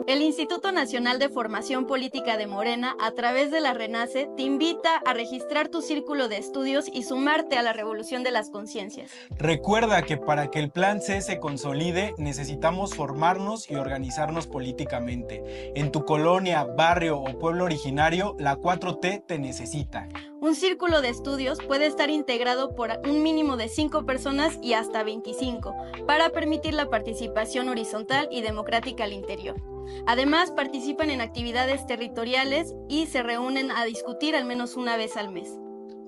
El Instituto Nacional de Formación Política de Morena, a través de la RENACE, te invita a registrar tu círculo de estudios y sumarte a la revolución de las conciencias. Recuerda que para que el Plan C se consolide, necesitamos formarnos y organizarnos políticamente. En tu colonia, barrio o pueblo originario, la 4T te necesita. Un círculo de estudios puede estar integrado por un mínimo de 5 personas y hasta 25, para permitir la participación horizontal y democrática al interior. Además, participan en actividades territoriales y se reúnen a discutir al menos una vez al mes.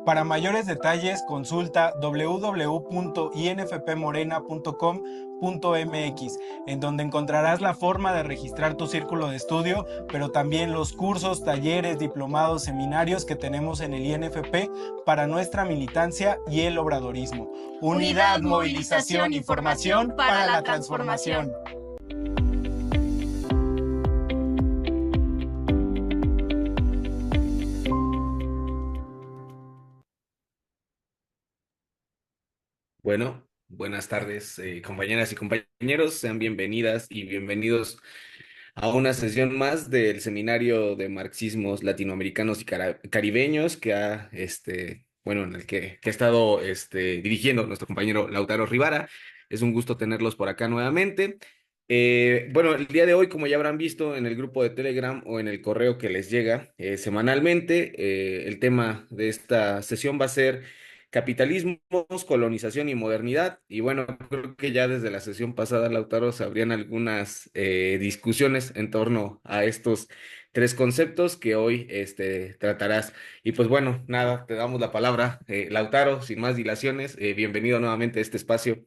Para mayores detalles, consulta www.infpmorena.com.mx, en donde encontrarás la forma de registrar tu círculo de estudio, pero también los cursos, talleres, diplomados, seminarios que tenemos en el INFP para nuestra militancia y el obradorismo. Unidad, movilización y formación para la transformación. Bueno, buenas tardes, compañeras y compañeros. Sean bienvenidas y bienvenidos a una sesión más del Seminario de Marxismos Latinoamericanos y Caribeños en el que ha estado dirigiendo nuestro compañero Lautaro Rivara. Es un gusto tenerlos por acá nuevamente. Bueno, el día de hoy, como ya habrán visto en el grupo de Telegram o en el correo que les llega semanalmente, el tema de esta sesión va a ser capitalismos, colonización y modernidad. Y bueno, creo que ya desde la sesión pasada, Lautaro, se abrían algunas discusiones en torno a estos tres conceptos que hoy tratarás. Y pues bueno, nada, te damos la palabra, Lautaro, sin más dilaciones. Bienvenido nuevamente a este espacio.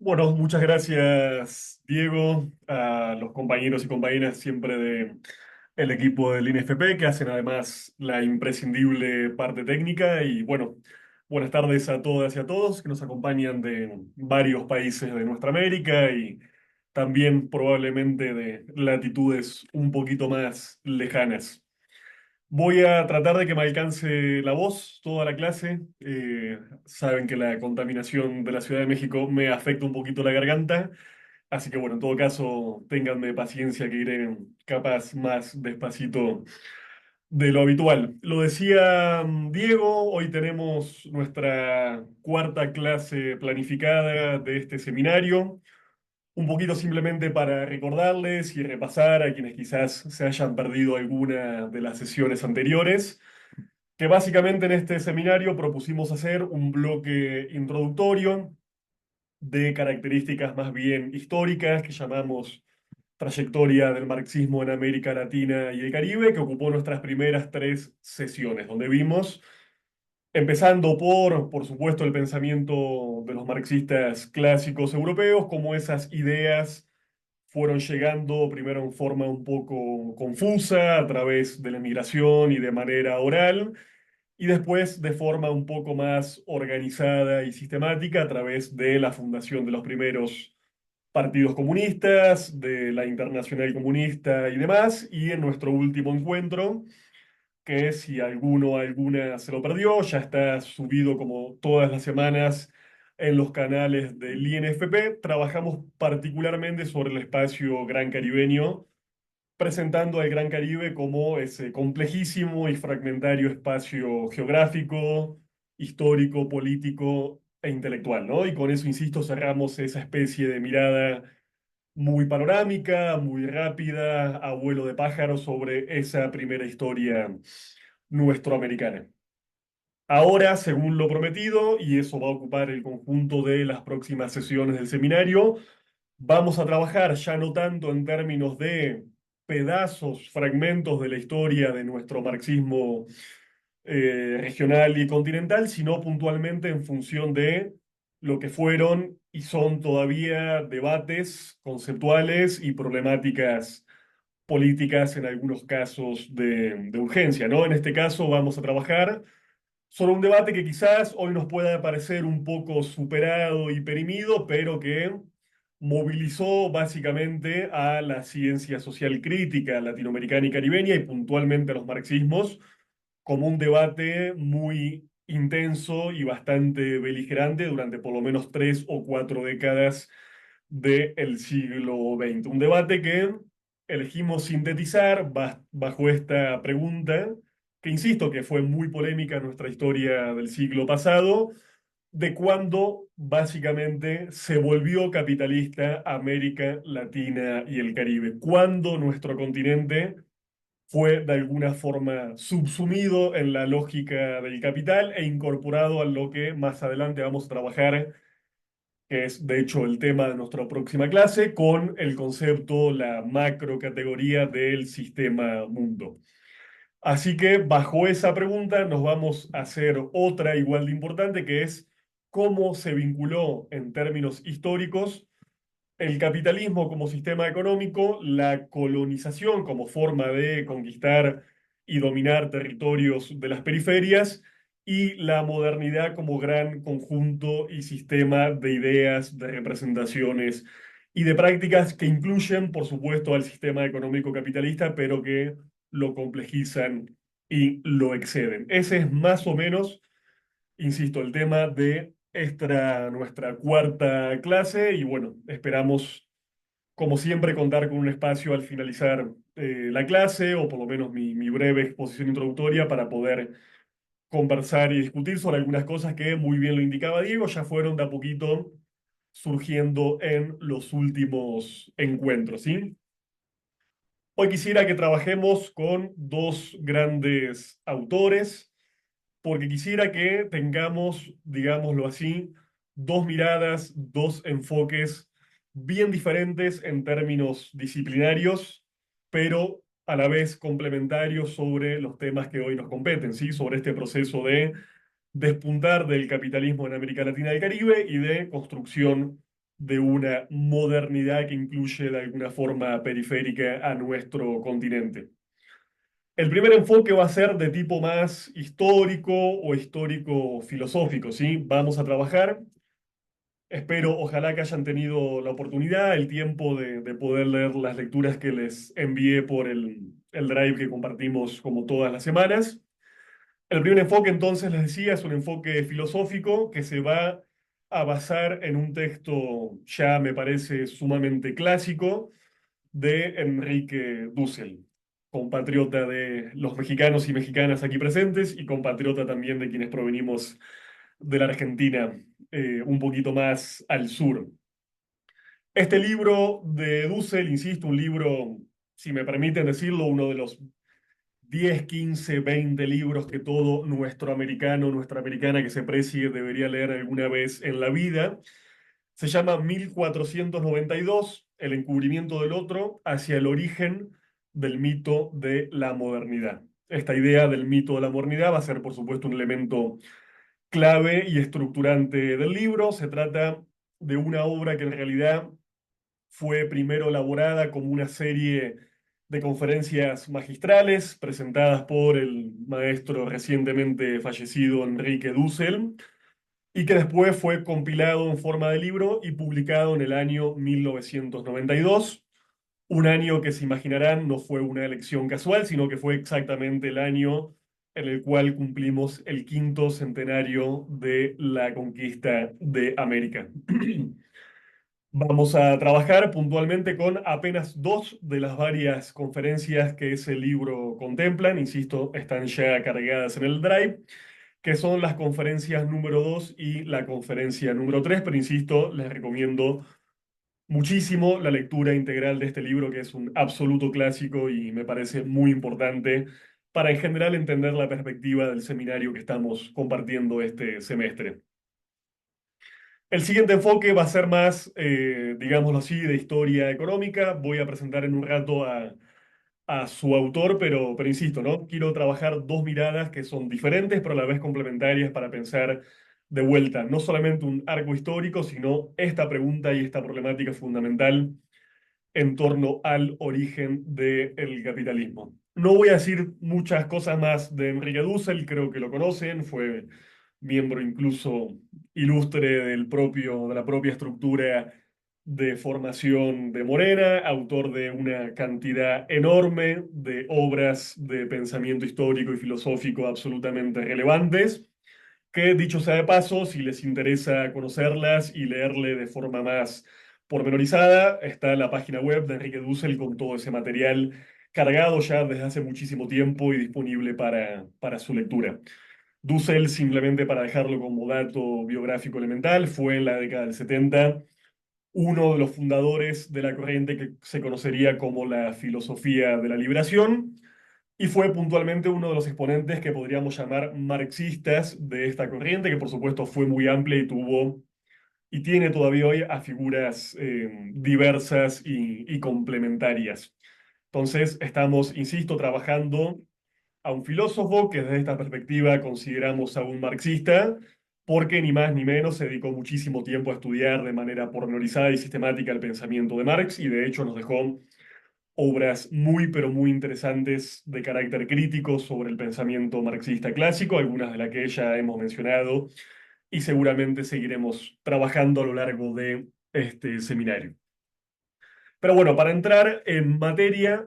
Bueno, muchas gracias, Diego, a los compañeros y compañeras siempre de el equipo del INFP que hacen además la imprescindible parte técnica y bueno, buenas tardes a todas y a todos que nos acompañan de varios países de nuestra América y también probablemente de latitudes un poquito más lejanas. Voy a tratar de que me alcance la voz toda la clase. Saben que la contaminación de la Ciudad de México me afecta un poquito la garganta, así que bueno, en todo caso, ténganme paciencia que iré capaz más despacito de lo habitual. Lo decía Diego, hoy tenemos nuestra cuarta clase planificada de este seminario. Un poquito simplemente para recordarles y repasar a quienes quizás se hayan perdido alguna de las sesiones anteriores, que básicamente en este seminario propusimos hacer un bloque introductorio de características más bien históricas que llamamos trayectoria del marxismo en América Latina y el Caribe, que ocupó nuestras primeras tres sesiones, donde vimos, empezando por supuesto, el pensamiento de los marxistas clásicos europeos, cómo esas ideas fueron llegando primero en forma un poco confusa a través de la emigración y de manera oral, y después de forma un poco más organizada y sistemática a través de la fundación de los primeros partidos comunistas, de la Internacional Comunista y demás, y en nuestro último encuentro, que si alguno o alguna se lo perdió, ya está subido como todas las semanas en los canales del INFP. Trabajamos particularmente sobre el espacio Gran Caribeño, presentando al Gran Caribe como ese complejísimo y fragmentario espacio geográfico, histórico, político e intelectual, ¿no? Y con eso, insisto, cerramos esa especie de mirada muy panorámica, muy rápida, a vuelo de pájaro sobre esa primera historia nuestroamericana. Ahora, según lo prometido, y eso va a ocupar el conjunto de las próximas sesiones del seminario, vamos a trabajar ya no tanto en términos de pedazos, fragmentos de la historia de nuestro marxismo regional y continental, sino puntualmente en función de lo que fueron y son todavía debates conceptuales y problemáticas políticas en algunos casos de urgencia, ¿no? En este caso vamos a trabajar sobre un debate que quizás hoy nos pueda parecer un poco superado y perimido, pero que movilizó básicamente a la ciencia social crítica latinoamericana y caribeña y puntualmente a los marxismos como un debate muy intenso y bastante beligerante durante por lo menos 3 o 4 décadas del siglo XX. Un debate que elegimos sintetizar bajo esta pregunta, que insisto que fue muy polémica en nuestra historia del siglo pasado, de cuándo básicamente se volvió capitalista América Latina y el Caribe, cuándo nuestro continente fue de alguna forma subsumido en la lógica del capital e incorporado a lo que más adelante vamos a trabajar, que es de hecho el tema de nuestra próxima clase, con el concepto, la macro categoría del sistema mundo. Así que bajo esa pregunta nos vamos a hacer otra igual de importante, que es cómo se vinculó en términos históricos el capitalismo como sistema económico, la colonización como forma de conquistar y dominar territorios de las periferias y la modernidad como gran conjunto y sistema de ideas, de representaciones y de prácticas que incluyen, por supuesto, al sistema económico capitalista, pero que lo complejizan y lo exceden. Ese es más o menos, insisto, el tema de nuestra cuarta clase y bueno, esperamos, como siempre, contar con un espacio al finalizar la clase o por lo menos mi breve exposición introductoria para poder conversar y discutir sobre algunas cosas que, muy bien lo indicaba Diego, ya fueron de a poquito surgiendo en los últimos encuentros, ¿sí? Hoy quisiera que trabajemos con dos grandes autores porque quisiera que tengamos, digámoslo así, dos miradas, dos enfoques bien diferentes en términos disciplinarios, pero a la vez complementarios sobre los temas que hoy nos competen, ¿sí? Sobre este proceso de despuntar del capitalismo en América Latina y el Caribe y de construcción de una modernidad que incluye de alguna forma periférica a nuestro continente. El primer enfoque va a ser de tipo más histórico o histórico-filosófico, ¿sí? Vamos a trabajar. Espero, ojalá que hayan tenido la oportunidad, el tiempo de poder leer las lecturas que les envié por el drive que compartimos como todas las semanas. El primer enfoque, entonces, les decía, es un enfoque filosófico que se va a basar en un texto ya me parece sumamente clásico de Enrique Dussel, compatriota de los mexicanos y mexicanas aquí presentes y compatriota también de quienes provenimos de la Argentina, un poquito más al sur. Este libro de Dussel, insisto, un libro, si me permiten decirlo, uno de los 10, 15, 20 libros que todo nuestro americano, nuestra americana que se precie debería leer alguna vez en la vida. Se llama 1492, El encubrimiento del otro, hacia el origen del mito de la modernidad. Esta idea del mito de la modernidad va a ser, por supuesto, un elemento clave y estructurante del libro. Se trata de una obra que en realidad fue primero elaborada como una serie de conferencias magistrales presentadas por el maestro recientemente fallecido Enrique Dussel y que después fue compilado en forma de libro y publicado en el año 1992, un año que se imaginarán no fue una elección casual, sino que fue exactamente el año en el cual cumplimos el quinto centenario de la conquista de América. Vamos a trabajar puntualmente con apenas dos de las varias conferencias que ese libro contemplan, insisto, están ya cargadas en el Drive, que son las conferencias número 2 y la conferencia número 3, pero insisto, les recomiendo muchísimo la lectura integral de este libro, que es un absoluto clásico y me parece muy importante para en general entender la perspectiva del seminario que estamos compartiendo este semestre. El siguiente enfoque va a ser más, digámoslo así, de historia económica. Voy a presentar en un rato a su autor, pero insisto, ¿no? Quiero trabajar dos miradas que son diferentes, pero a la vez complementarias para pensar de vuelta, no solamente un arco histórico, sino esta pregunta y esta problemática fundamental en torno al origen del capitalismo. No voy a decir muchas cosas más de Enrique Dussel, creo que lo conocen, fue miembro incluso ilustre de la propia estructura de formación de Morena, autor de una cantidad enorme de obras de pensamiento histórico y filosófico absolutamente relevantes, que dicho sea de paso, si les interesa conocerlas y leerle de forma más pormenorizada, está en la página web de Enrique Dussel con todo ese material cargado ya desde hace muchísimo tiempo y disponible para su lectura. Dussel, simplemente para dejarlo como dato biográfico elemental, fue en la década del 70 uno de los fundadores de la corriente que se conocería como la filosofía de la liberación y fue puntualmente uno de los exponentes que podríamos llamar marxistas de esta corriente, que por supuesto fue muy amplia y tuvo y tiene todavía hoy a figuras diversas y complementarias. Entonces, estamos, insisto, trabajando a un filósofo que desde esta perspectiva consideramos a un marxista, porque ni más ni menos se dedicó muchísimo tiempo a estudiar de manera pormenorizada y sistemática el pensamiento de Marx y de hecho nos dejó obras muy, pero muy interesantes de carácter crítico sobre el pensamiento marxista clásico, algunas de las que ya hemos mencionado y seguramente seguiremos trabajando a lo largo de este seminario. Pero bueno, para entrar en materia,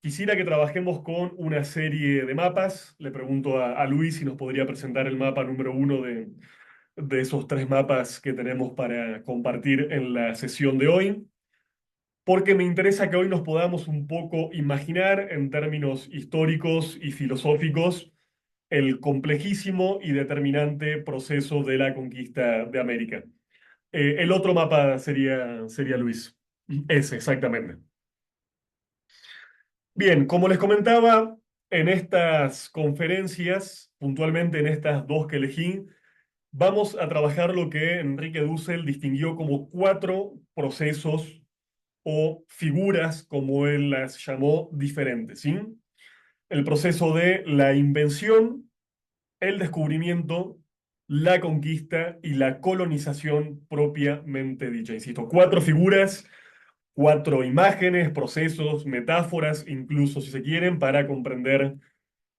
quisiera que trabajemos con una serie de mapas. Le pregunto a Luis si nos podría presentar el mapa número uno de esos tres mapas que tenemos para compartir en la sesión de hoy, porque me interesa que hoy nos podamos un poco imaginar en términos históricos y filosóficos el complejísimo y determinante proceso de la conquista de América. El otro mapa sería Luis. Ese, exactamente. Bien, como les comentaba, en estas conferencias, puntualmente en estas dos que elegí, vamos a trabajar lo que Enrique Dussel distinguió como cuatro procesos o figuras, como él las llamó, diferentes, ¿sí? El proceso de la invención, el descubrimiento, la conquista y la colonización propiamente dicha. Insisto, cuatro figuras, cuatro imágenes, procesos, metáforas, incluso si se quieren, para comprender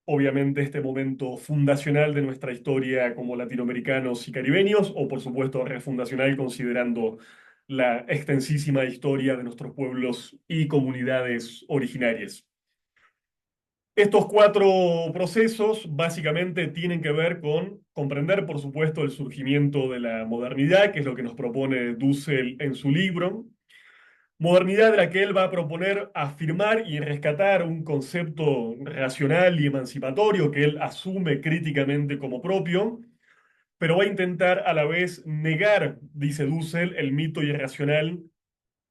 obviamente este momento fundacional de nuestra historia como latinoamericanos y caribeños, o por supuesto refundacional considerando la extensísima historia de nuestros pueblos y comunidades originarias. Estos cuatro procesos básicamente tienen que ver con comprender, por supuesto, el surgimiento de la modernidad, que es lo que nos propone Dussel en su libro. Modernidad de la que él va a proponer afirmar y rescatar un concepto racional y emancipatorio que él asume críticamente como propio, pero va a intentar a la vez negar, dice Dussel, el mito irracional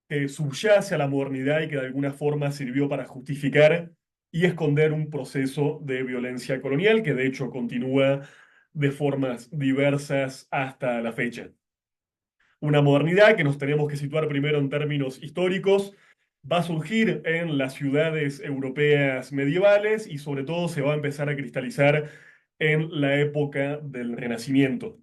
que subyace a la modernidad y que de alguna forma sirvió para justificar y esconder un proceso de violencia colonial que de hecho continúa de formas diversas hasta la fecha. Una modernidad que nos tenemos que situar primero en términos históricos, va a surgir en las ciudades europeas medievales y sobre todo se va a empezar a cristalizar en la época del Renacimiento.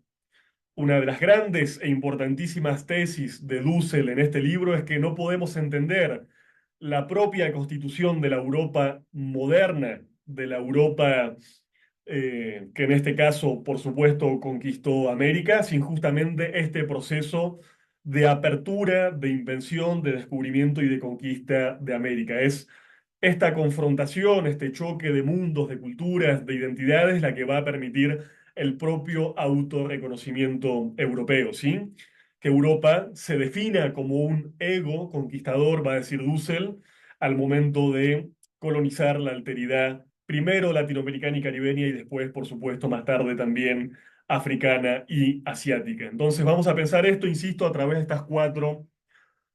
Una de las grandes e importantísimas tesis de Dussel en este libro es que no podemos entender la propia constitución de la Europa moderna, de la Europa que en este caso, por supuesto, conquistó América, sin justamente este proceso de apertura, de invención, de descubrimiento y de conquista de América. Es esta confrontación, este choque de mundos, de culturas, de identidades, la que va a permitir el propio autorreconocimiento europeo, ¿sí? Que Europa se defina como un ego conquistador, va a decir Dussel, al momento de colonizar la alteridad, primero latinoamericana y caribeña y después, por supuesto, más tarde también africana y asiática. Entonces vamos a pensar esto, insisto, a través de estas cuatro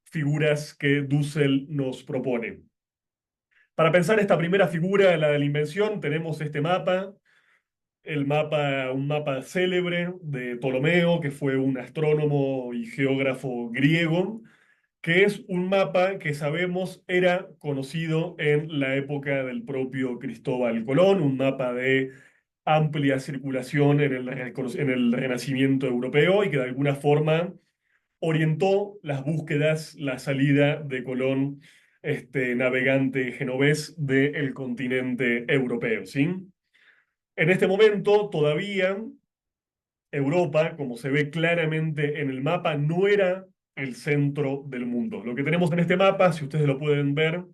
figuras que Dussel nos propone. Para pensar esta primera figura, la de la invención, tenemos este mapa, un mapa célebre de Ptolomeo, que fue un astrónomo y geógrafo griego, que es un mapa que sabemos era conocido en la época del propio Cristóbal Colón, un mapa de amplia circulación en el Renacimiento europeo y que de alguna forma orientó las búsquedas, la salida de Colón, este navegante genovés del continente europeo, ¿sí? En este momento todavía Europa, como se ve claramente en el mapa, no era el centro del mundo. Lo que tenemos en este mapa, si ustedes lo pueden ver,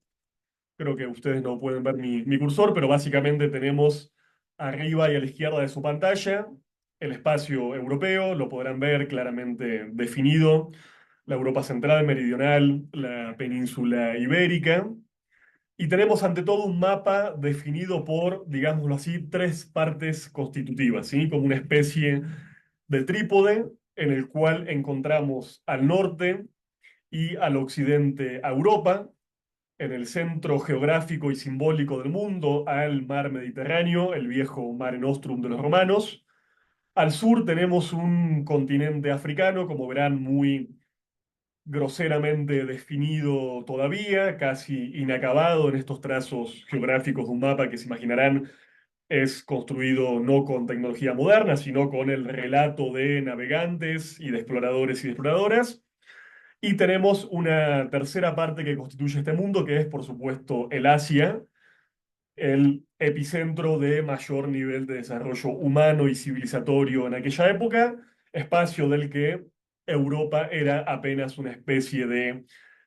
creo que ustedes no pueden ver mi cursor, pero básicamente tenemos arriba y a la izquierda de su pantalla el espacio europeo, lo podrán ver claramente definido la Europa central, meridional, la península ibérica. Y tenemos ante todo un mapa definido por, digámoslo así, tres partes constitutivas, ¿sí? Como una especie de trípode en el cual encontramos al norte y al occidente a Europa, en el centro geográfico y simbólico del mundo al mar Mediterráneo, el viejo Mare Nostrum de los romanos. Al sur tenemos un continente africano, como verán, muy groseramente definido todavía, casi inacabado en estos trazos geográficos de un mapa que se imaginarán es construido no con tecnología moderna, sino con el relato de navegantes y de exploradores y de exploradoras. Y tenemos una tercera parte que constituye este mundo, que es, por supuesto, el Asia, el epicentro de mayor nivel de desarrollo humano y civilizatorio en aquella época, espacio del que Europa era apenas una especie de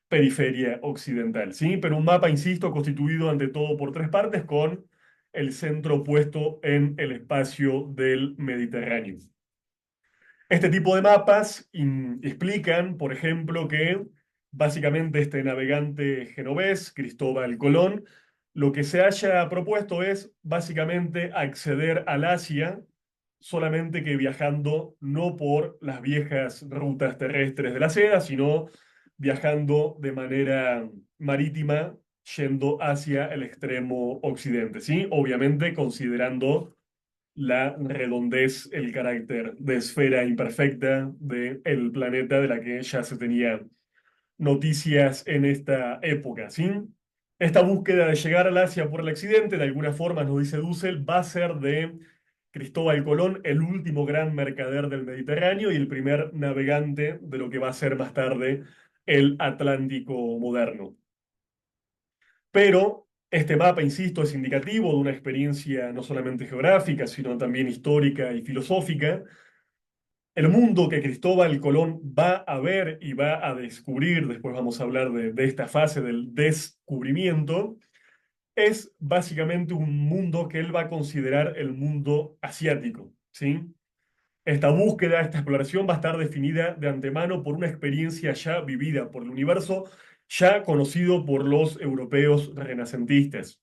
periferia occidental, ¿sí? Pero un mapa, insisto, constituido ante todo por tres partes, con el centro puesto en el espacio del Mediterráneo. Este tipo de mapas explican, por ejemplo, que básicamente este navegante genovés, Cristóbal Colón, lo que se haya propuesto es básicamente acceder al Asia solamente que viajando no por las viejas rutas terrestres de la seda, sino viajando de manera marítima, yendo hacia el extremo occidente, ¿sí? Obviamente considerando la redondez, el carácter de esfera imperfecta del planeta de la que ya se tenía noticias en esta época, ¿sí? Esta búsqueda de llegar al Asia por el accidente, de alguna forma, nos dice Dussel, va a ser de Cristóbal Colón el último gran mercader del Mediterráneo y el primer navegante de lo que va a ser más tarde el Atlántico moderno. Pero este mapa, insisto, es indicativo de una experiencia no solamente geográfica, sino también histórica y filosófica. El mundo que Cristóbal Colón va a ver y va a descubrir, después vamos a hablar de esta fase del descubrimiento, es básicamente un mundo que él va a considerar el mundo asiático, ¿sí? Esta búsqueda, esta exploración va a estar definida de antemano por una experiencia ya vivida por el universo, ya conocido por los europeos renacentistas.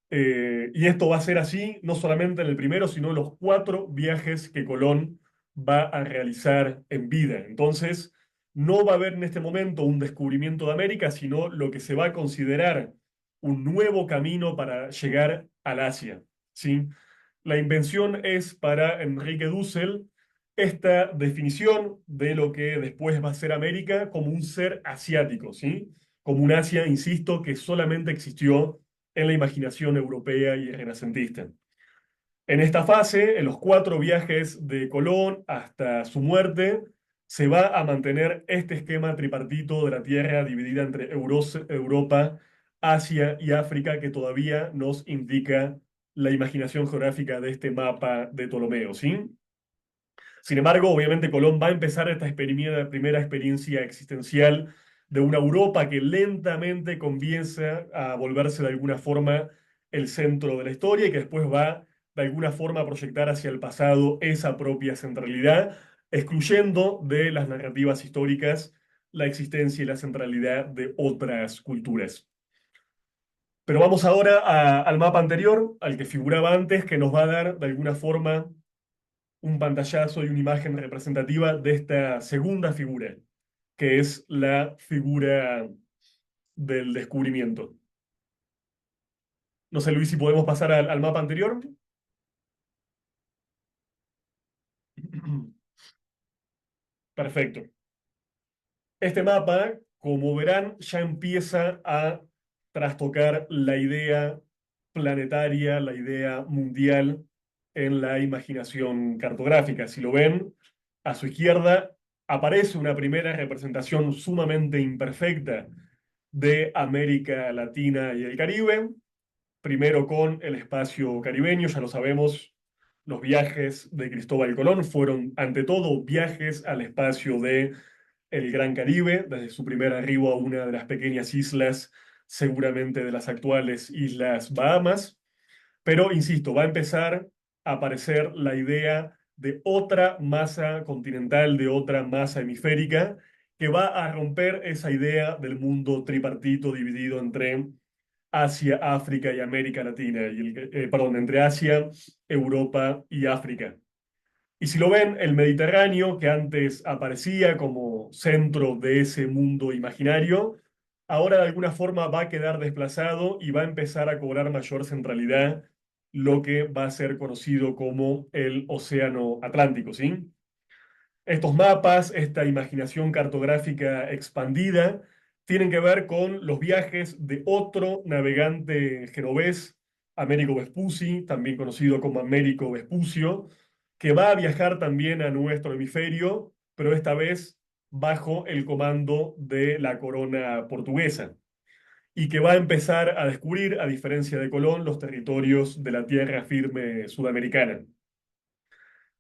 Y esto va a ser así no solamente en el primero, sino en los cuatro viajes que Colón va a realizar en vida. Entonces, no va a haber en este momento un descubrimiento de América, sino lo que se va a considerar un nuevo camino para llegar al Asia, ¿sí? La invención es para Enrique Dussel esta definición de lo que después va a ser América como un ser asiático, ¿sí? Como un Asia, insisto, que solamente existió en la imaginación europea y renacentista. En esta fase, en los cuatro viajes de Colón hasta su muerte, se va a mantener este esquema tripartito de la Tierra dividida entre Europa, Asia y África que todavía nos indica la imaginación geográfica de este mapa de Ptolomeo, ¿sí? Sin embargo, obviamente Colón va a empezar esta primera experiencia existencial de una Europa que lentamente comienza a volverse de alguna forma el centro de la historia y que después va de alguna forma a proyectar hacia el pasado esa propia centralidad, excluyendo de las narrativas históricas la existencia y la centralidad de otras culturas. Pero vamos ahora al mapa anterior, al que figuraba antes, que nos va a dar de alguna forma un pantallazo y una imagen representativa de esta segunda figura, que es la figura del descubrimiento. No sé, Luis, si podemos pasar al mapa anterior. Perfecto. Este mapa, como verán, ya empieza a trastocar la idea planetaria, la idea mundial en la imaginación cartográfica. Si lo ven, a su izquierda aparece una primera representación sumamente imperfecta de América Latina y el Caribe, primero con el espacio caribeño, ya lo sabemos, los viajes de Cristóbal Colón fueron ante todo viajes al espacio de el Gran Caribe, desde su primer arribo a una de las pequeñas islas, seguramente de las actuales Islas Bahamas. Pero, insisto, va a empezar a aparecer la idea de otra masa continental, de otra masa hemisférica, que va a romper esa idea del mundo tripartito dividido entre Asia, África y América Latina, perdón, entre Asia, Europa y África. Y si lo ven, el Mediterráneo, que antes aparecía como centro de ese mundo imaginario, ahora de alguna forma va a quedar desplazado y va a empezar a cobrar mayor centralidad lo que va a ser conocido como el Océano Atlántico, ¿sí? Estos mapas, esta imaginación cartográfica expandida, tienen que ver con los viajes de otro navegante genovés, Américo Vespucci, también conocido como Américo Vespucio, que va a viajar también a nuestro hemisferio, pero esta vez bajo el comando de la corona portuguesa, y que va a empezar a descubrir, a diferencia de Colón, los territorios de la tierra firme sudamericana.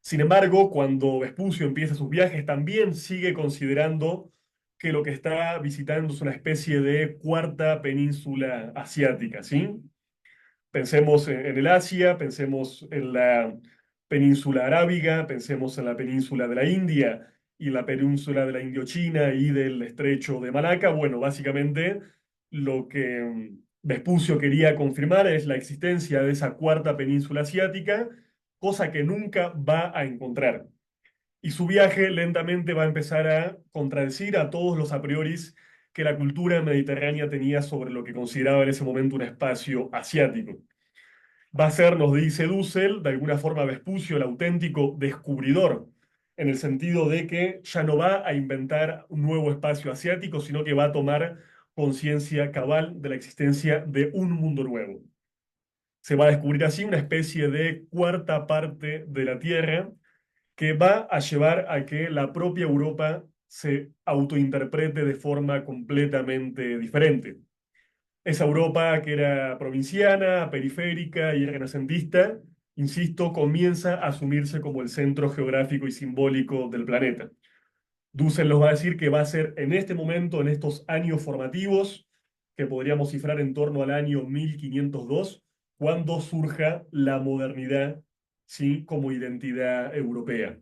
Sin embargo, cuando Vespucio empieza sus viajes, también sigue considerando que lo que está visitando es una especie de cuarta península asiática, ¿sí? Pensemos en el Asia, pensemos en la península arábiga, pensemos en la península de la India y la península de la Indochina y del estrecho de Malaca. Bueno, básicamente lo que Vespucio quería confirmar es la existencia de esa cuarta península asiática, cosa que nunca va a encontrar. Y su viaje lentamente va a empezar a contradecir a todos los a prioris que la cultura mediterránea tenía sobre lo que consideraba en ese momento un espacio asiático. Va a ser, nos dice Dussel, de alguna forma Vespucio, el auténtico descubridor, en el sentido de que ya no va a inventar un nuevo espacio asiático, sino que va a tomar conciencia cabal de la existencia de un mundo nuevo. Se va a descubrir así una especie de cuarta parte de la Tierra que va a llevar a que la propia Europa se autointerprete de forma completamente diferente. Esa Europa que era provinciana, periférica y renacentista, insisto, comienza a asumirse como el centro geográfico y simbólico del planeta. Dussel nos va a decir que va a ser en este momento, en estos años formativos, que podríamos cifrar en torno al año 1502, cuando surja la modernidad, ¿sí?, como identidad europea.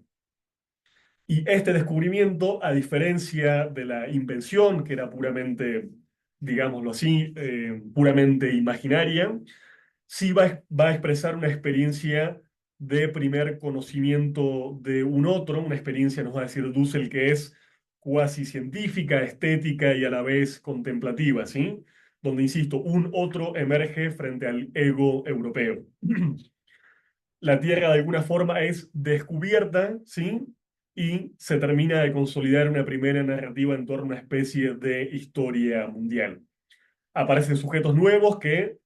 Y este descubrimiento, a diferencia de la invención, que era puramente, digámoslo así, puramente imaginaria, sí va a expresar una experiencia de primer conocimiento de un otro, una experiencia, nos va a decir Dussel, que es cuasi científica, estética y a la vez contemplativa, ¿sí? Donde, insisto, un otro emerge frente al ego europeo. La Tierra de alguna forma es descubierta, ¿sí? Y se termina de consolidar una primera narrativa en torno a una especie de historia mundial. Aparecen sujetos nuevos que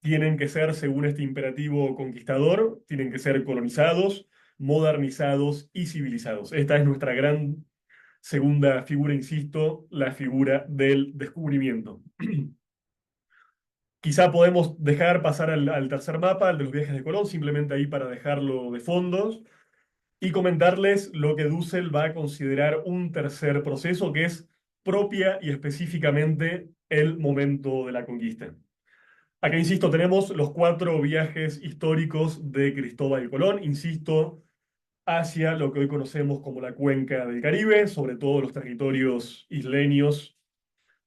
tienen que ser, según este imperativo conquistador, tienen que ser colonizados, modernizados y civilizados. Esta es nuestra gran segunda figura, insisto, la figura del descubrimiento. Quizá podemos dejar pasar al tercer mapa, al de los viajes de Colón, simplemente ahí para dejarlo de fondos, y comentarles lo que Dussel va a considerar un tercer proceso, que es propia y específicamente el momento de la conquista. Acá, insisto, tenemos los 4 viajes históricos de Cristóbal Colón, insisto, hacia lo que hoy conocemos como la cuenca del Caribe, sobre todo los territorios isleños,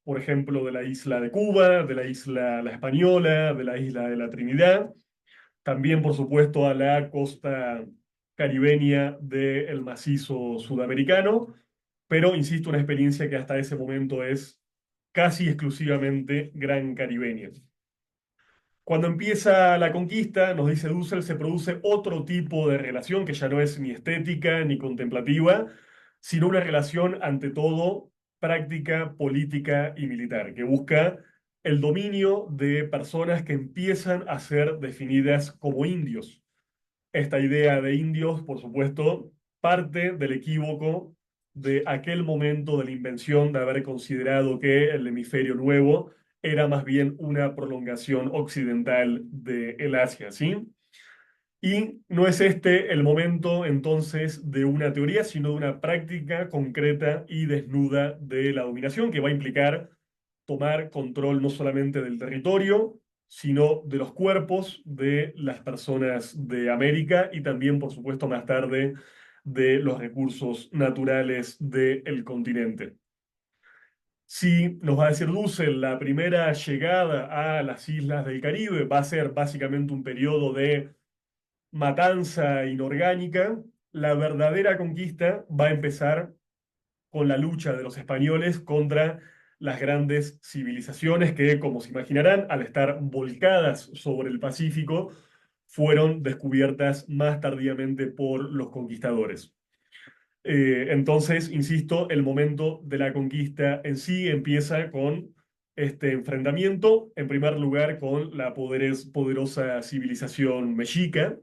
por ejemplo, de la isla de Cuba, de la isla La Española, de la isla de la Trinidad, también, por supuesto, a la costa caribeña del macizo sudamericano, pero, insisto, una experiencia que hasta ese momento es casi exclusivamente gran caribeña. Cuando empieza la conquista, nos dice Dussel, se produce otro tipo de relación que ya no es ni estética ni contemplativa, sino una relación ante todo práctica, política y militar, que busca el dominio de personas que empiezan a ser definidas como indios. Esta idea de indios, por supuesto, parte del equívoco de aquel momento de la invención de haber considerado que el hemisferio nuevo era más bien una prolongación occidental del Asia, ¿sí? Y no es este el momento entonces de una teoría, sino de una práctica concreta y desnuda de la dominación, que va a implicar tomar control no solamente del territorio, sino de los cuerpos de las personas de América y también, por supuesto, más tarde de los recursos naturales del continente. Si nos va a decir Dussel, la primera llegada a las islas del Caribe va a ser básicamente un periodo de matanza inorgánica, la verdadera conquista va a empezar con la lucha de los españoles contra las grandes civilizaciones que, como se imaginarán, al estar volcadas sobre el Pacífico, fueron descubiertas más tardíamente por los conquistadores. Entonces, insisto, el momento de la conquista en sí empieza con este enfrentamiento, en primer lugar con la poderosa civilización mexica,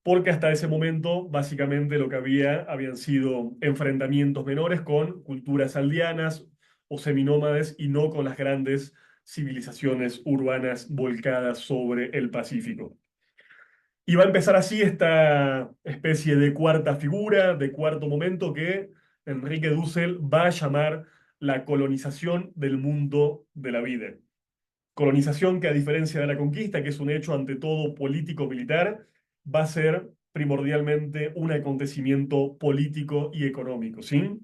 porque hasta ese momento básicamente lo que habían sido enfrentamientos menores con culturas aldeanas o seminómades y no con las grandes civilizaciones urbanas volcadas sobre el Pacífico. Y va a empezar así esta especie de cuarta figura, de cuarto momento que Enrique Dussel va a llamar la colonización del mundo de la vida. Colonización que, a diferencia de la conquista, que es un hecho ante todo político-militar, va a ser primordialmente un acontecimiento político y económico, ¿sí?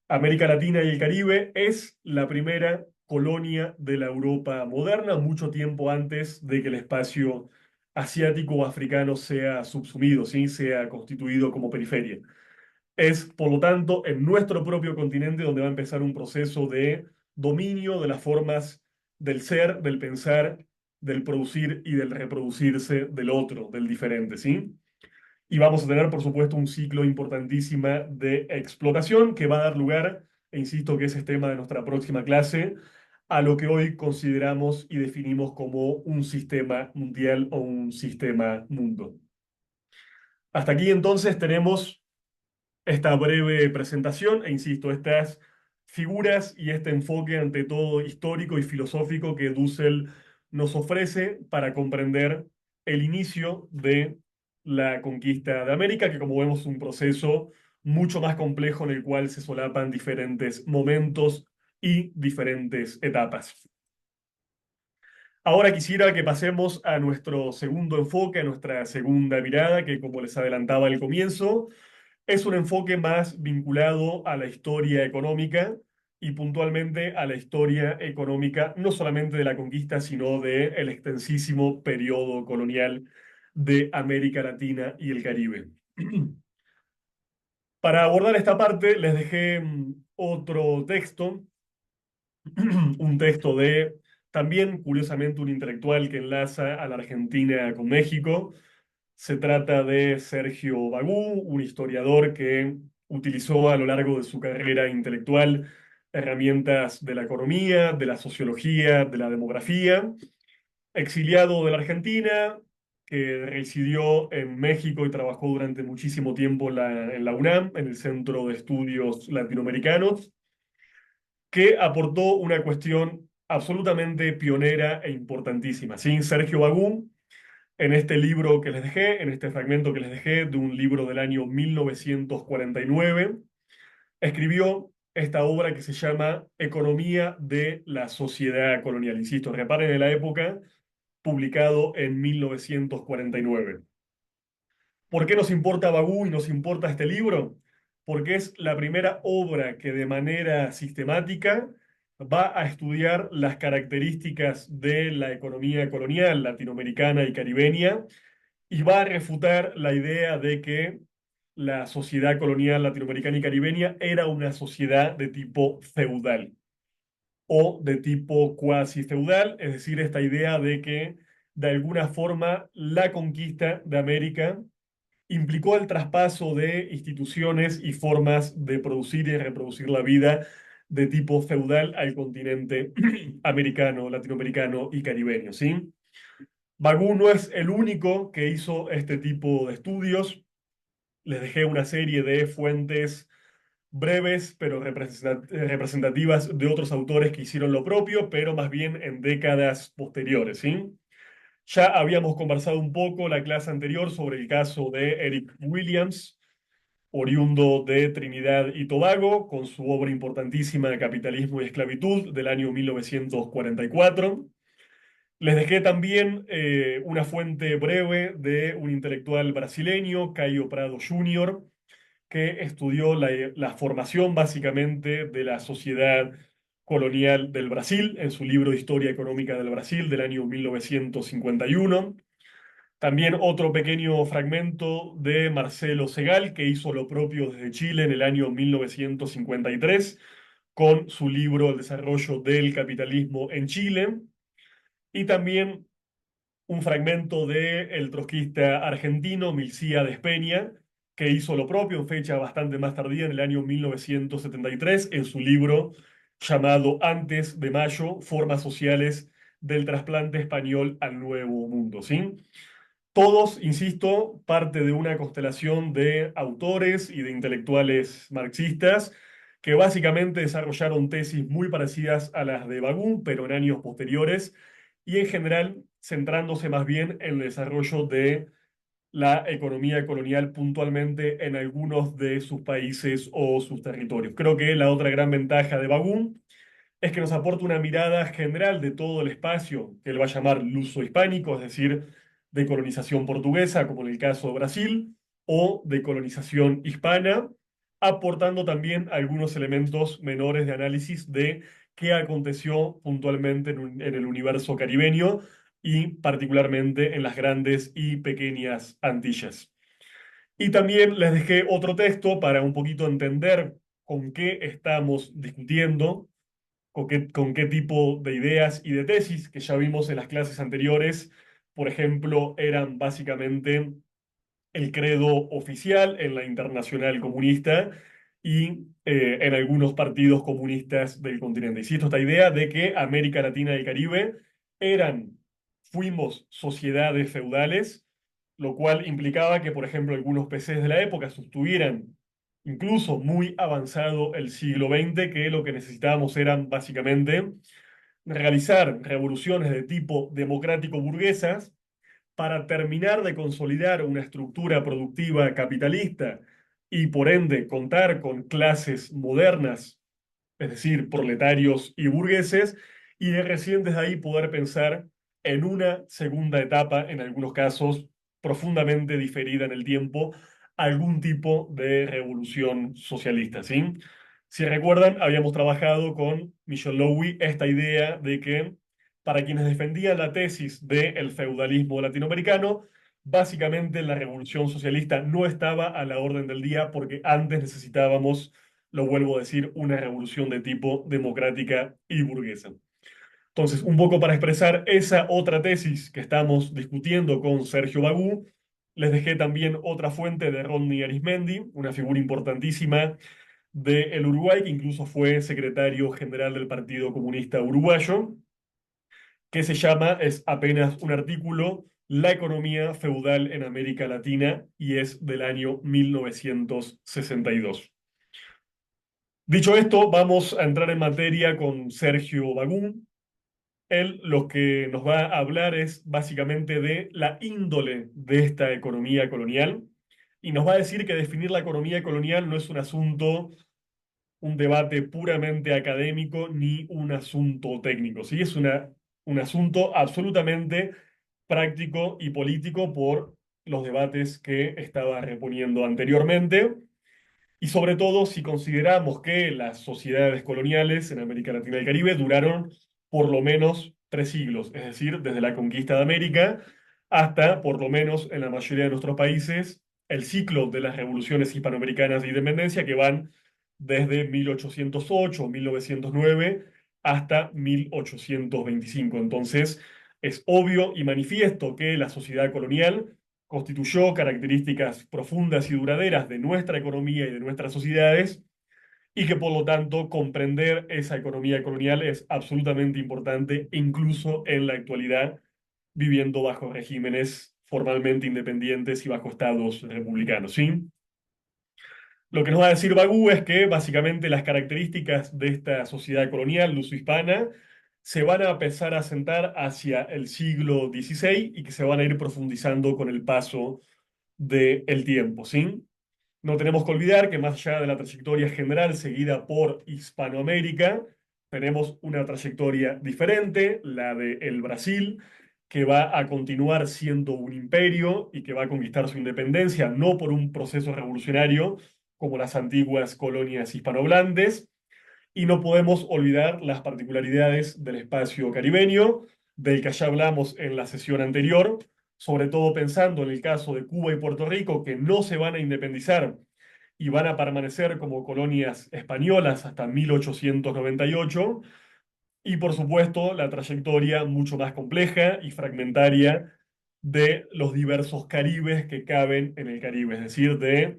América Latina y el Caribe es la primera colonia de la Europa moderna, mucho tiempo antes de que el espacio asiático o africano sea subsumido, ¿sí? Sea constituido como periferia. Es, por lo tanto, en nuestro propio continente donde va a empezar un proceso de dominio de las formas del ser, del pensar, del producir y del reproducirse del otro, del diferente, ¿sí? Y vamos a tener, por supuesto, un ciclo importantísima de explotación que va a dar lugar, e insisto que ese es tema de nuestra próxima clase, a lo que hoy consideramos y definimos como un sistema mundial o un sistema mundo. Hasta aquí entonces tenemos esta breve presentación, e insisto, estas figuras y este enfoque ante todo histórico y filosófico que Dussel nos ofrece para comprender el inicio de la conquista de América, que como vemos es un proceso mucho más complejo en el cual se solapan diferentes momentos y diferentes etapas. Ahora quisiera que pasemos a nuestro segundo enfoque, a nuestra segunda mirada, que como les adelantaba al comienzo, es un enfoque más vinculado a la historia económica y puntualmente a la historia económica no solamente de la conquista, sino del extensísimo periodo colonial de América Latina y el Caribe. Para abordar esta parte les dejé otro texto, un texto de también, curiosamente, un intelectual que enlaza a la Argentina con México. Se trata de Sergio Bagú, un historiador que utilizó a lo largo de su carrera intelectual herramientas de la economía, de la sociología, de la demografía, exiliado de la Argentina, que residió en México y trabajó durante muchísimo tiempo en la UNAM, en el Centro de Estudios Latinoamericanos, que aportó una cuestión absolutamente pionera e importantísima. ¿Sí? Sergio Bagú, en este libro que les dejé, en este fragmento que les dejé de un libro del año 1949, escribió esta obra que se llama Economía de la Sociedad Colonial. Insisto, reparen en la época, publicado en 1949. ¿Por qué nos importa Bagú y nos importa este libro? Porque es la primera obra que de manera sistemática va a estudiar las características de la economía colonial latinoamericana y caribeña y va a refutar la idea de que la sociedad colonial latinoamericana y caribeña era una sociedad de tipo feudal o de tipo cuasi feudal, es decir, esta idea de que de alguna forma la conquista de América implicó el traspaso de instituciones y formas de producir y reproducir la vida de tipo feudal al continente americano, latinoamericano y caribeño, ¿sí? Bagú no es el único que hizo este tipo de estudios. Les dejé una serie de fuentes breves, pero representativas de otros autores que hicieron lo propio, pero más bien en décadas posteriores, ¿sí? Ya habíamos conversado un poco la clase anterior sobre el caso de Eric Williams, oriundo de Trinidad y Tobago, con su obra importantísima Capitalismo y Esclavitud del año 1944. Les dejé también una fuente breve de un intelectual brasileño, Caio Prado Jr., que estudió la formación básicamente de la sociedad colonial del Brasil en su libro Historia Económica del Brasil del año 1951. También otro pequeño fragmento de Marcelo Segal, que hizo lo propio desde Chile en el año 1953, con su libro El desarrollo del capitalismo en Chile. Y también un fragmento de el trotskista argentino Milcíades Peña, que hizo lo propio en fecha bastante más tardía, en el año 1973, en su libro llamado Antes de Mayo, Formas Sociales del Trasplante Español al Nuevo Mundo, ¿sí? Todos, insisto, parte de una constelación de autores y de intelectuales marxistas que básicamente desarrollaron tesis muy parecidas a las de Bagún, pero en años posteriores, y en general centrándose más bien en el desarrollo de la economía colonial puntualmente en algunos de sus países o sus territorios. Creo que la otra gran ventaja de Bagún es que nos aporta una mirada general de todo el espacio que él va a llamar luso-hispánico, es decir, de colonización portuguesa, como en el caso de Brasil, o de colonización hispana, aportando también algunos elementos menores de análisis de qué aconteció puntualmente en el universo caribeño y particularmente en las grandes y pequeñas Antillas. Y también les dejé otro texto para un poquito entender con qué estamos discutiendo, con qué tipo de ideas y de tesis que ya vimos en las clases anteriores, por ejemplo, eran básicamente el credo oficial en la Internacional Comunista y en algunos partidos comunistas del continente. Insisto, esta idea de que América Latina y el Caribe fuimos sociedades feudales, lo cual implicaba que, por ejemplo, algunos PCs de la época sostuvieran incluso muy avanzado el siglo XX, que lo que necesitábamos eran básicamente realizar revoluciones de tipo democrático burguesas para terminar de consolidar una estructura productiva capitalista y por ende contar con clases modernas, es decir, proletarios y burgueses, y de recién desde ahí poder pensar en una segunda etapa, en algunos casos profundamente diferida en el tiempo, algún tipo de revolución socialista, ¿sí? Si recuerdan, habíamos trabajado con Michel Lowy esta idea de que para quienes defendían la tesis del feudalismo latinoamericano, básicamente la revolución socialista no estaba a la orden del día porque antes necesitábamos, lo vuelvo a decir, una revolución de tipo democrática y burguesa. Entonces, un poco para expresar esa otra tesis que estamos discutiendo con Sergio Bagú, les dejé también otra fuente de Rodney Arismendi, una figura importantísima del Uruguay, que incluso fue secretario general del Partido Comunista Uruguayo, que se llama, es apenas un artículo, La economía feudal en América Latina, y es del año 1962. Dicho esto, vamos a entrar en materia con Sergio Bagún. Él lo que nos va a hablar es básicamente de la índole de esta economía colonial y nos va a decir que definir la economía colonial no es un asunto, un debate puramente académico ni un asunto técnico, ¿sí? Es un asunto absolutamente práctico y político por los debates que estaba reponiendo anteriormente. Y sobre todo si consideramos que las sociedades coloniales en América Latina y el Caribe duraron por lo menos 3 siglos, es decir, desde la conquista de América hasta, por lo menos en la mayoría de nuestros países, el ciclo de las revoluciones hispanoamericanas de independencia que van desde 1808 o 1909 hasta 1825. Entonces, es obvio y manifiesto que la sociedad colonial constituyó características profundas y duraderas de nuestra economía y de nuestras sociedades, y que por lo tanto comprender esa economía colonial es absolutamente importante, incluso en la actualidad, viviendo bajo regímenes formalmente independientes y bajo estados republicanos, ¿sí? Lo que nos va a decir Bagú es que básicamente las características de esta sociedad colonial luso-hispana se van a empezar a sentar hacia el siglo XVI y que se van a ir profundizando con el paso del tiempo, ¿sí? No tenemos que olvidar que más allá de la trayectoria general seguida por Hispanoamérica, tenemos una trayectoria diferente, la de el Brasil, que va a continuar siendo un imperio y que va a conquistar su independencia, no por un proceso revolucionario, como las antiguas colonias hispanohablantes, y no podemos olvidar las particularidades del espacio caribeño, del que ya hablamos en la sesión anterior, sobre todo pensando en el caso de Cuba y Puerto Rico, que no se van a independizar y van a permanecer como colonias españolas hasta 1898, y por supuesto la trayectoria mucho más compleja y fragmentaria de los diversos Caribes que caben en el Caribe, es decir, de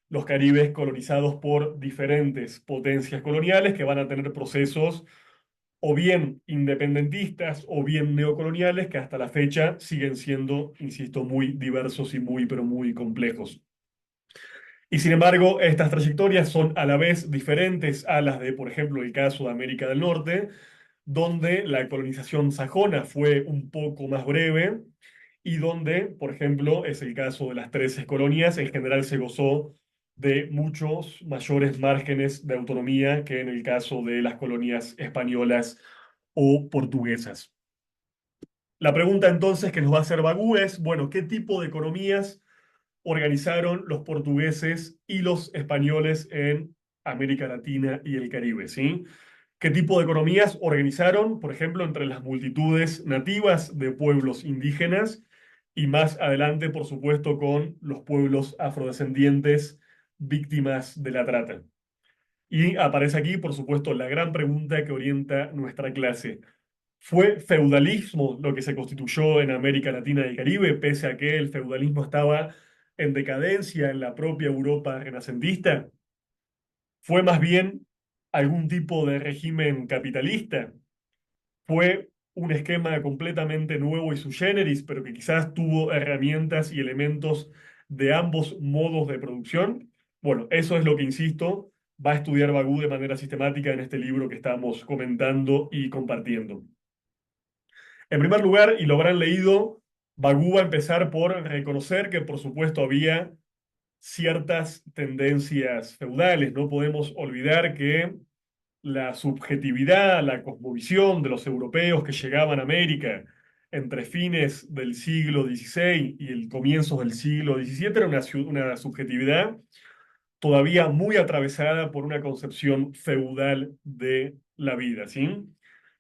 los Caribes colonizados por diferentes potencias coloniales que van a tener procesos o bien independentistas o bien neocoloniales que hasta la fecha siguen siendo, insisto, muy diversos y muy, pero muy complejos. Y sin embargo, estas trayectorias son a la vez diferentes a las de, por ejemplo, el caso de América del Norte, donde la colonización sajona fue un poco más breve y donde, por ejemplo, es el caso de las 13 colonias, en general se gozó de muchos mayores márgenes de autonomía que en el caso de las colonias españolas o portuguesas. La pregunta entonces que nos va a hacer Bagú es, bueno, ¿qué tipo de economías organizaron los portugueses y los españoles en América Latina y el Caribe, ¿sí? ¿Qué tipo de economías organizaron, por ejemplo, entre las multitudes nativas de pueblos indígenas y más adelante, por supuesto, con los pueblos afrodescendientes víctimas de la trata? Y aparece aquí, por supuesto, la gran pregunta que orienta nuestra clase. ¿Fue feudalismo lo que se constituyó en América Latina y el Caribe, pese a que el feudalismo estaba en decadencia en la propia Europa renacentista? ¿Fue más bien algún tipo de régimen capitalista? ¿Fue un esquema completamente nuevo y sui generis, pero que quizás tuvo herramientas y elementos de ambos modos de producción? Bueno, eso es lo que, insisto, va a estudiar Bagú de manera sistemática en este libro que estamos comentando y compartiendo. En primer lugar, y lo habrán leído, Bagú va a empezar por reconocer que, por supuesto, había ciertas tendencias feudales. No podemos olvidar que la subjetividad, la cosmovisión de los europeos que llegaban a América entre fines del siglo XVI y el comienzo del siglo XVII era una subjetividad todavía muy atravesada por una concepción feudal de la vida, ¿sí?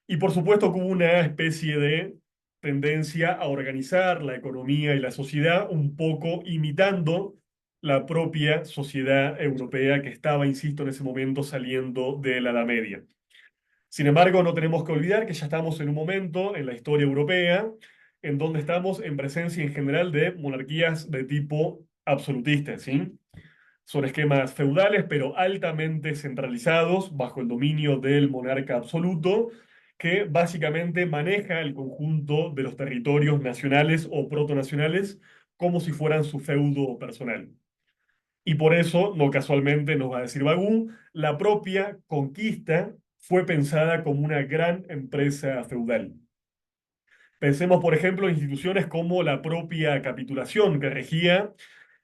Y por supuesto que hubo una especie de tendencia a organizar la economía y la sociedad un poco imitando la propia sociedad europea que estaba, insisto, en ese momento saliendo de la Edad Media. Sin embargo, no tenemos que olvidar que ya estamos en un momento en la historia europea en donde estamos en presencia en general de monarquías de tipo absolutista, ¿sí? Son esquemas feudales, pero altamente centralizados bajo el dominio del monarca absoluto, que básicamente maneja el conjunto de los territorios nacionales o protonacionales como si fueran su feudo personal. Y por eso, no casualmente nos va a decir Bagú, la propia conquista fue pensada como una gran empresa feudal. Pensemos, por ejemplo, en instituciones como la propia capitulación, que regía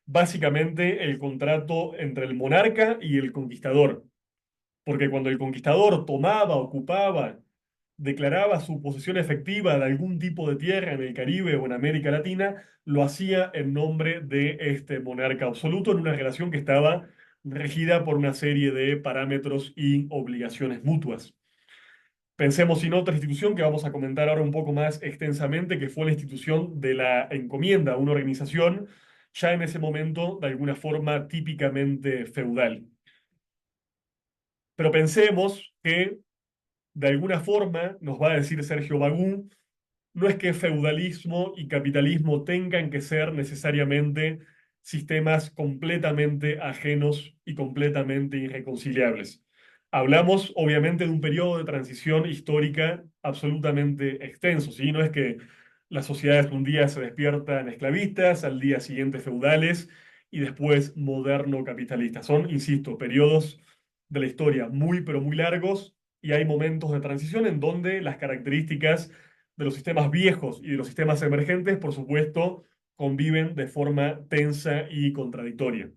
básicamente el contrato entre el monarca y el conquistador. Porque cuando el conquistador tomaba, ocupaba, declaraba su posesión efectiva de algún tipo de tierra en el Caribe o en América Latina, lo hacía en nombre de este monarca absoluto en una relación que estaba regida por una serie de parámetros y obligaciones mutuas. Pensemos en otra institución que vamos a comentar ahora un poco más extensamente, que fue la institución de la encomienda, una organización ya en ese momento de alguna forma típicamente feudal. Pero pensemos que de alguna forma, nos va a decir Sergio Bagú, no es que feudalismo y capitalismo tengan que ser necesariamente sistemas completamente ajenos y completamente irreconciliables. Hablamos obviamente de un periodo de transición histórica absolutamente extenso, ¿sí? No es que las sociedades un día se despiertan esclavistas, al día siguiente feudales y después moderno capitalistas. Son, insisto, periodos de la historia muy pero muy largos y hay momentos de transición en donde las características de los sistemas viejos y de los sistemas emergentes, por supuesto, conviven de forma tensa y contradictoria.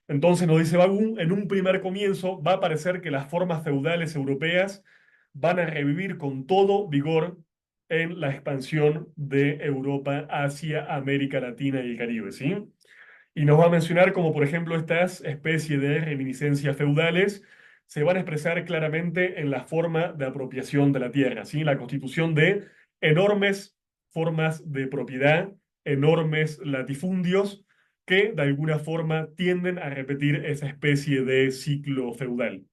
Entonces, nos dice Bagún, en un primer comienzo va a parecer que las formas feudales europeas van a revivir con todo vigor en la expansión de Europa hacia América Latina y el Caribe, ¿sí? Y nos va a mencionar como, por ejemplo, estas especies de reminiscencias feudales se van a expresar claramente en la forma de apropiación de la tierra, ¿sí? La constitución de enormes formas de propiedad, enormes latifundios que de alguna forma tienden a repetir esa especie de ciclo feudal.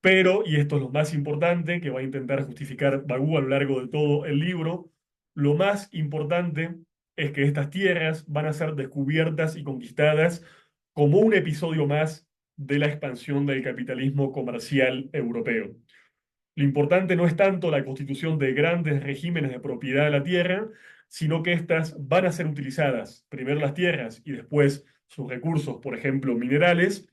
Pero, y esto es lo más importante que va a intentar justificar Bagú a lo largo de todo el libro, lo más importante es que estas tierras van a ser descubiertas y conquistadas como un episodio más de la expansión del capitalismo comercial europeo. Lo importante no es tanto la constitución de grandes regímenes de propiedad de la tierra, sino que éstas van a ser utilizadas, primero las tierras y después sus recursos, por ejemplo, minerales,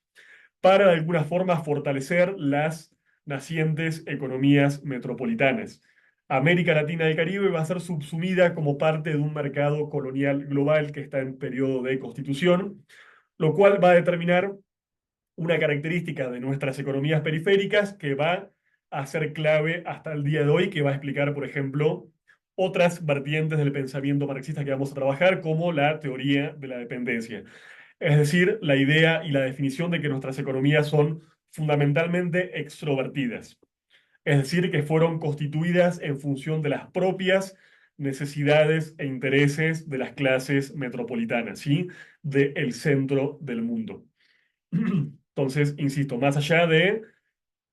para de alguna forma fortalecer las nacientes economías metropolitanas. América Latina y el Caribe va a ser subsumida como parte de un mercado colonial global que está en periodo de constitución, lo cual va a determinar una característica de nuestras economías periféricas que va a ser clave hasta el día de hoy, que va a explicar, por ejemplo, otras vertientes del pensamiento marxista que vamos a trabajar, como la teoría de la dependencia. Es decir, la idea y la definición de que nuestras economías son fundamentalmente extrovertidas. Es decir, que fueron constituidas en función de las propias necesidades e intereses de las clases metropolitanas, ¿sí? Del centro del mundo. Entonces, insisto, más allá de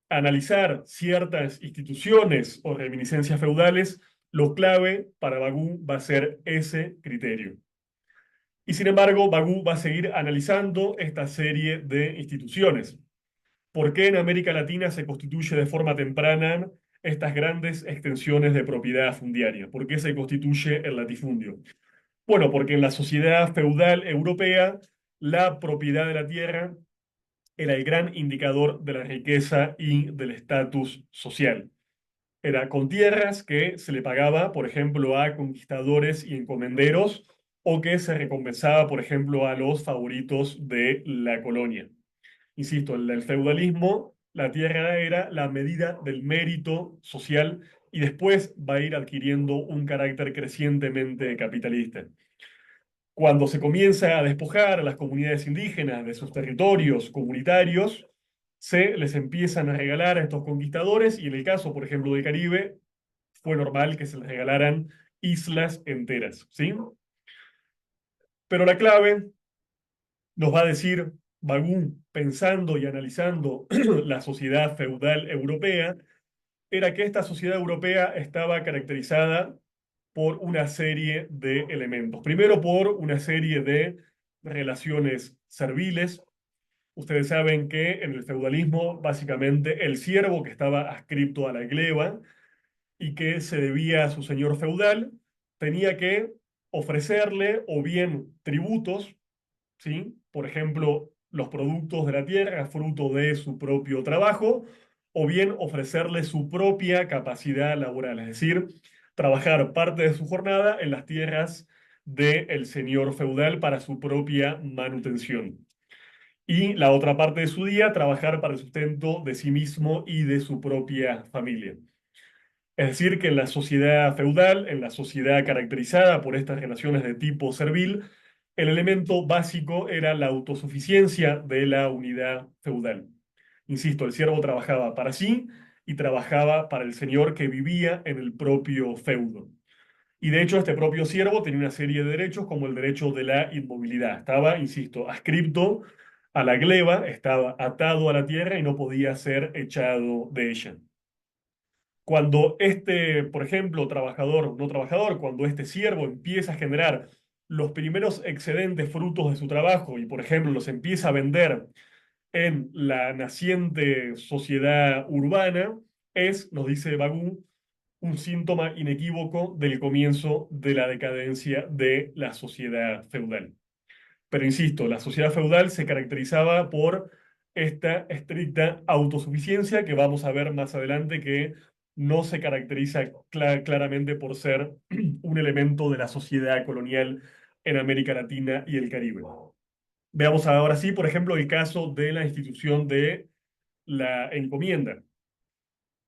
analizar ciertas instituciones o reminiscencias feudales, lo clave para Bagú va a ser ese criterio. Y sin embargo, Bagú va a seguir analizando esta serie de instituciones. ¿Por qué en América Latina se constituye de forma temprana estas grandes extensiones de propiedad fundiaria? ¿Por qué se constituye el latifundio? Bueno, porque en la sociedad feudal europea la propiedad de la tierra era el gran indicador de la riqueza y del estatus social. Era con tierras que se le pagaba, por ejemplo, a conquistadores y encomenderos, o que se recompensaba, por ejemplo, a los favoritos de la colonia. Insisto, en el feudalismo, la tierra era la medida del mérito social y después va a ir adquiriendo un carácter crecientemente capitalista. Cuando se comienza a despojar a las comunidades indígenas de sus territorios comunitarios, se les empiezan a regalar a estos conquistadores y en el caso, por ejemplo, del Caribe, fue normal que se les regalaran islas enteras, ¿sí? Pero la clave nos va a decir Bagún, pensando y analizando la sociedad feudal europea, era que esta sociedad europea estaba caracterizada por una serie de elementos. Primero, por una serie de relaciones serviles. Ustedes saben que en el feudalismo, básicamente, el siervo que estaba adscripto a la gleba y que se debía a su señor feudal, tenía que ofrecerle o bien tributos, ¿sí? Por ejemplo, los productos de la tierra, fruto de su propio trabajo, o bien ofrecerle su propia capacidad laboral, es decir, trabajar parte de su jornada en las tierras del señor feudal para su propia manutención. Y la otra parte de su día, trabajar para el sustento de sí mismo y de su propia familia. Es decir, que en la sociedad feudal, en la sociedad caracterizada por estas relaciones de tipo servil, el elemento básico era la autosuficiencia de la unidad feudal. Insisto, el siervo trabajaba para sí y trabajaba para el señor que vivía en el propio feudo. Y de hecho, este propio siervo tenía una serie de derechos, como el derecho de la inmovilidad. Estaba, insisto, adscripto a la gleba, estaba atado a la tierra y no podía ser echado de ella. Cuando este, por ejemplo, trabajador, no trabajador, cuando este siervo empieza a generar los primeros excedentes frutos de su trabajo y, por ejemplo, los empieza a vender en la naciente sociedad urbana, es, nos dice Bagú, un síntoma inequívoco del comienzo de la decadencia de la sociedad feudal. Pero insisto, la sociedad feudal se caracterizaba por esta estricta autosuficiencia que vamos a ver más adelante que no se caracteriza claramente por ser un elemento de la sociedad colonial en América Latina y el Caribe. Veamos ahora sí, por ejemplo, el caso de la institución de la encomienda.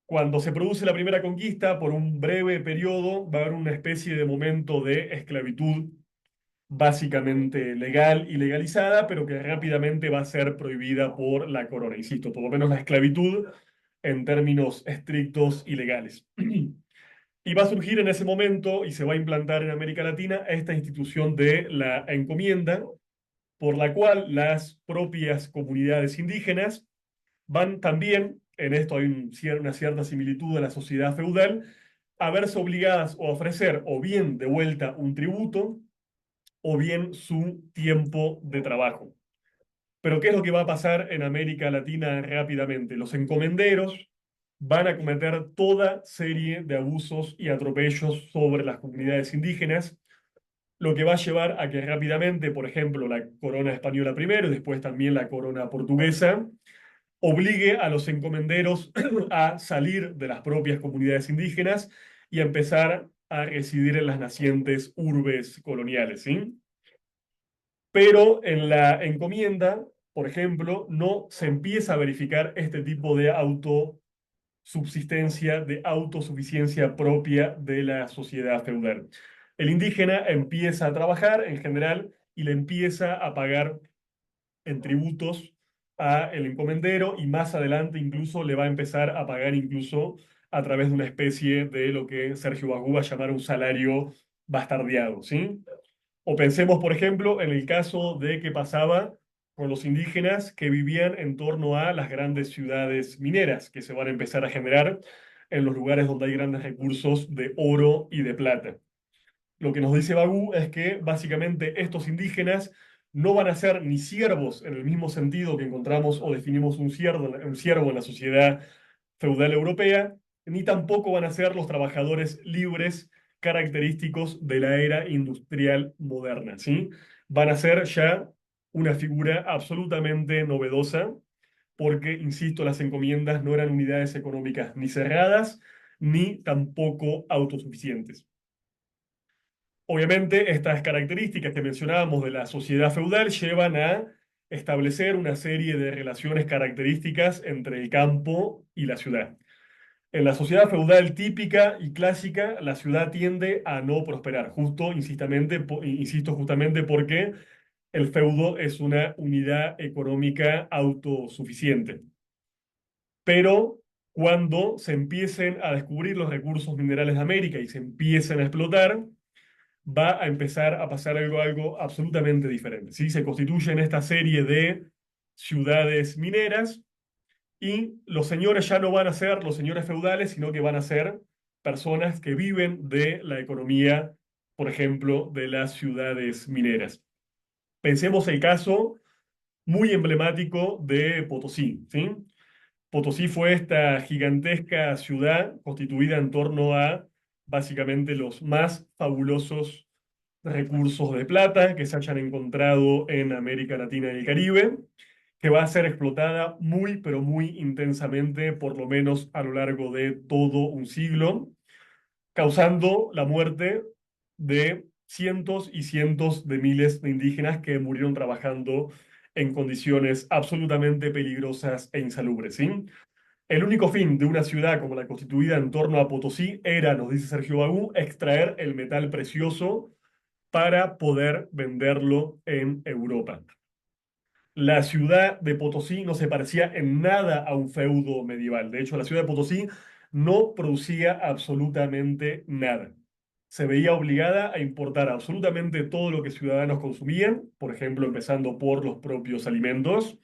Cuando se produce la primera conquista, por un breve periodo, va a haber una especie de momento de esclavitud básicamente legal y legalizada, pero que rápidamente va a ser prohibida por la corona, insisto, por lo menos la esclavitud en términos estrictos y legales. Y va a surgir en ese momento y se va a implantar en América Latina esta institución de la encomienda, por la cual las propias comunidades indígenas van también, en esto hay una cierta similitud a la sociedad feudal, a verse obligadas a ofrecer o bien de vuelta un tributo o bien su tiempo de trabajo. Pero ¿qué es lo que va a pasar en América Latina rápidamente? Los encomenderos van a cometer toda serie de abusos y atropellos sobre las comunidades indígenas, lo que va a llevar a que rápidamente, por ejemplo, la corona española primero y después también la corona portuguesa, obligue a los encomenderos a salir de las propias comunidades indígenas y a empezar a residir en las nacientes urbes coloniales, ¿sí? Pero en la encomienda, por ejemplo, no se empieza a verificar este tipo de autosubsistencia, de autosuficiencia propia de la sociedad feudal. El indígena empieza a trabajar en general y le empieza a pagar en tributos a el encomendero y más adelante incluso le va a empezar a pagar incluso a través de una especie de lo que Sergio Bagú va a llamar un salario bastardeado, ¿sí? O pensemos, por ejemplo, en el caso de qué pasaba con los indígenas que vivían en torno a las grandes ciudades mineras que se van a empezar a generar en los lugares donde hay grandes recursos de oro y de plata. Lo que nos dice Bagú es que básicamente estos indígenas no van a ser ni siervos en el mismo sentido que encontramos o definimos un siervo en la sociedad feudal europea, ni tampoco van a ser los trabajadores libres característicos de la era industrial moderna, ¿sí? Van a ser ya una figura absolutamente novedosa, porque, insisto, las encomiendas no eran unidades económicas ni cerradas, ni tampoco autosuficientes. Obviamente, estas características que mencionábamos de la sociedad feudal llevan a establecer una serie de relaciones características entre el campo y la ciudad. En la sociedad feudal típica y clásica, la ciudad tiende a no prosperar, insisto, justamente porque el feudo es una unidad económica autosuficiente. Pero cuando se empiecen a descubrir los recursos minerales de América y se empiecen a explotar, va a empezar a pasar algo absolutamente diferente, ¿sí? Se constituyen esta serie de ciudades mineras y los señores ya no van a ser los señores feudales, sino que van a ser personas que viven de la economía, por ejemplo, de las ciudades mineras. Pensemos el caso muy emblemático de Potosí, ¿sí? Potosí fue esta gigantesca ciudad constituida en torno a básicamente los más fabulosos recursos de plata que se hayan encontrado en América Latina y el Caribe, que va a ser explotada muy, pero muy intensamente, por lo menos a lo largo de todo un siglo, causando la muerte de cientos y cientos de miles de indígenas que murieron trabajando en condiciones absolutamente peligrosas e insalubres, ¿sí? El único fin de una ciudad como la constituida en torno a Potosí era, nos dice Sergio Bagú, extraer el metal precioso para poder venderlo en Europa. La ciudad de Potosí no se parecía en nada a un feudo medieval. De hecho, la ciudad de Potosí no producía absolutamente nada. Se veía obligada a importar absolutamente todo lo que ciudadanos consumían, por ejemplo, empezando por los propios alimentos,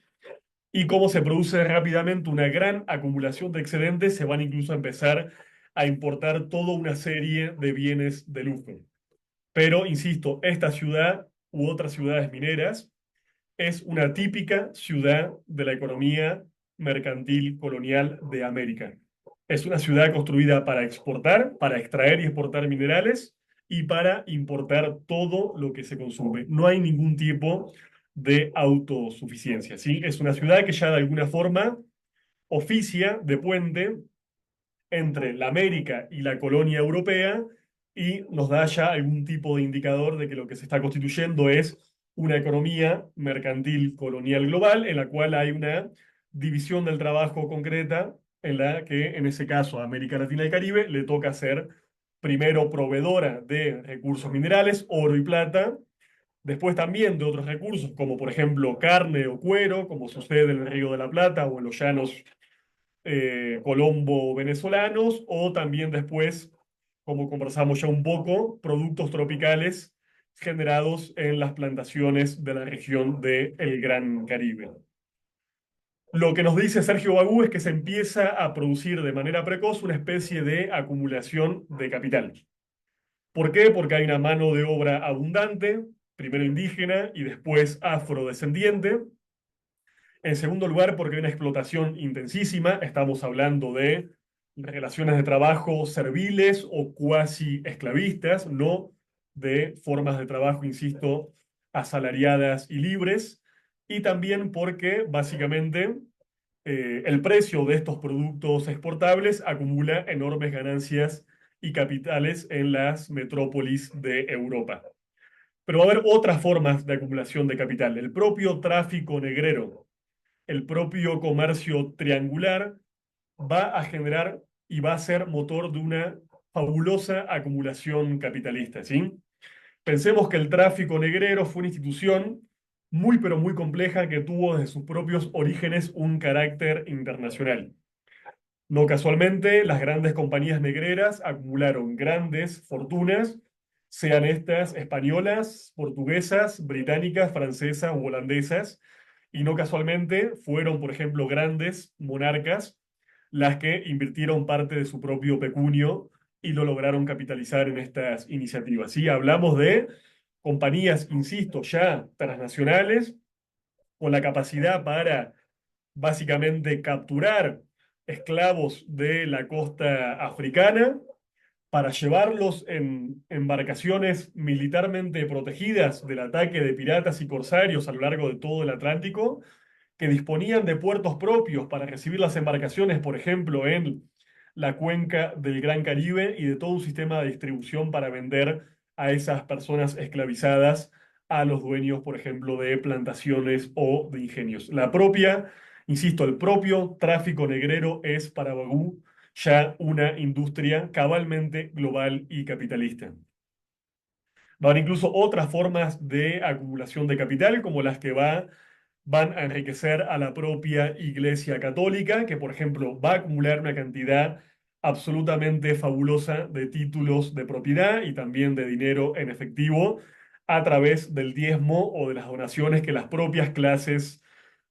y cómo se produce rápidamente una gran acumulación de excedentes, se van incluso a empezar a importar toda una serie de bienes de lujo. Pero, insisto, esta ciudad u otras ciudades mineras es una típica ciudad de la economía mercantil colonial de América. Es una ciudad construida para exportar, para extraer y exportar minerales y para importar todo lo que se consume. No hay ningún tipo de autosuficiencia, ¿sí? Es una ciudad que ya de alguna forma oficia de puente entre la América y la colonia europea y nos da ya algún tipo de indicador de que lo que se está constituyendo es una economía mercantil colonial global en la cual hay una división del trabajo concreta en la que, en ese caso, a América Latina y Caribe le toca ser primero proveedora de recursos minerales, oro y plata, Después también de otros recursos, como por ejemplo carne o cuero, como sucede en el Río de la Plata o en los llanos colombo-venezolanos, o también después, como conversamos ya un poco, productos tropicales generados en las plantaciones de la región del Gran Caribe. Lo que nos dice Sergio Bagú es que se empieza a producir de manera precoz una especie de acumulación de capital. ¿Por qué? Porque hay una mano de obra abundante, primero indígena y después afrodescendiente. En segundo lugar, porque hay una explotación intensísima. Estamos hablando de relaciones de trabajo serviles o cuasi esclavistas, no de formas de trabajo, insisto, asalariadas y libres. Y también porque básicamente el precio de estos productos exportables acumula enormes ganancias y capitales en las metrópolis de Europa. Pero va a haber otras formas de acumulación de capital. El propio tráfico negrero, el propio comercio triangular va a generar y va a ser motor de una fabulosa acumulación capitalista, ¿sí? Pensemos que el tráfico negrero fue una institución muy, pero muy compleja que tuvo desde sus propios orígenes un carácter internacional. No casualmente, las grandes compañías negreras acumularon grandes fortunas, sean estas españolas, portuguesas, británicas, francesas u holandesas, y no casualmente fueron, por ejemplo, grandes monarcas las que invirtieron parte de su propio pecunio y lo lograron capitalizar en estas iniciativas. ¿Sí? Hablamos de compañías, insisto, ya transnacionales, con la capacidad para básicamente capturar esclavos de la costa africana para llevarlos en embarcaciones militarmente protegidas del ataque de piratas y corsarios a lo largo de todo el Atlántico, que disponían de puertos propios para recibir las embarcaciones, por ejemplo, en la cuenca del Gran Caribe y de todo un sistema de distribución para vender a esas personas esclavizadas a los dueños, por ejemplo, de plantaciones o de ingenios. La propia, insisto, el propio tráfico negrero es para Bagú ya una industria cabalmente global y capitalista. Va a haber incluso otras formas de acumulación de capital, como las que van a enriquecer a la propia Iglesia Católica, que por ejemplo va a acumular una cantidad absolutamente fabulosa de títulos de propiedad y también de dinero en efectivo a través del diezmo o de las donaciones que las propias clases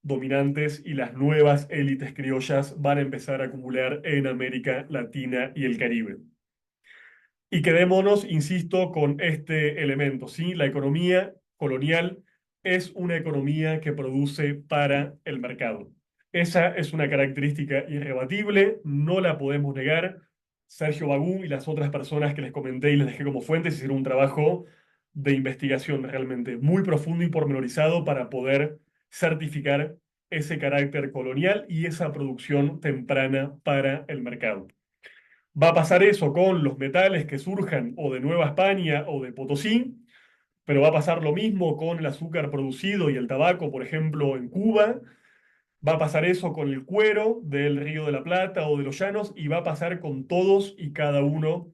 dominantes y las nuevas élites criollas van a empezar a acumular en América Latina y el Caribe. Y quedémonos, insisto, con este elemento, ¿sí? La economía colonial es una economía que produce para el mercado. Esa es una característica irrebatible, no la podemos negar. Sergio Bagú y las otras personas que les comenté y les dejé como fuentes hicieron un trabajo de investigación realmente muy profundo y pormenorizado para poder certificar ese carácter colonial y esa producción temprana para el mercado. Va a pasar eso con los metales que surjan o de Nueva España o de Potosí, pero va a pasar lo mismo con el azúcar producido y el tabaco, por ejemplo, en Cuba. Va a pasar eso con el cuero del Río de la Plata o de los Llanos y va a pasar con todos y cada uno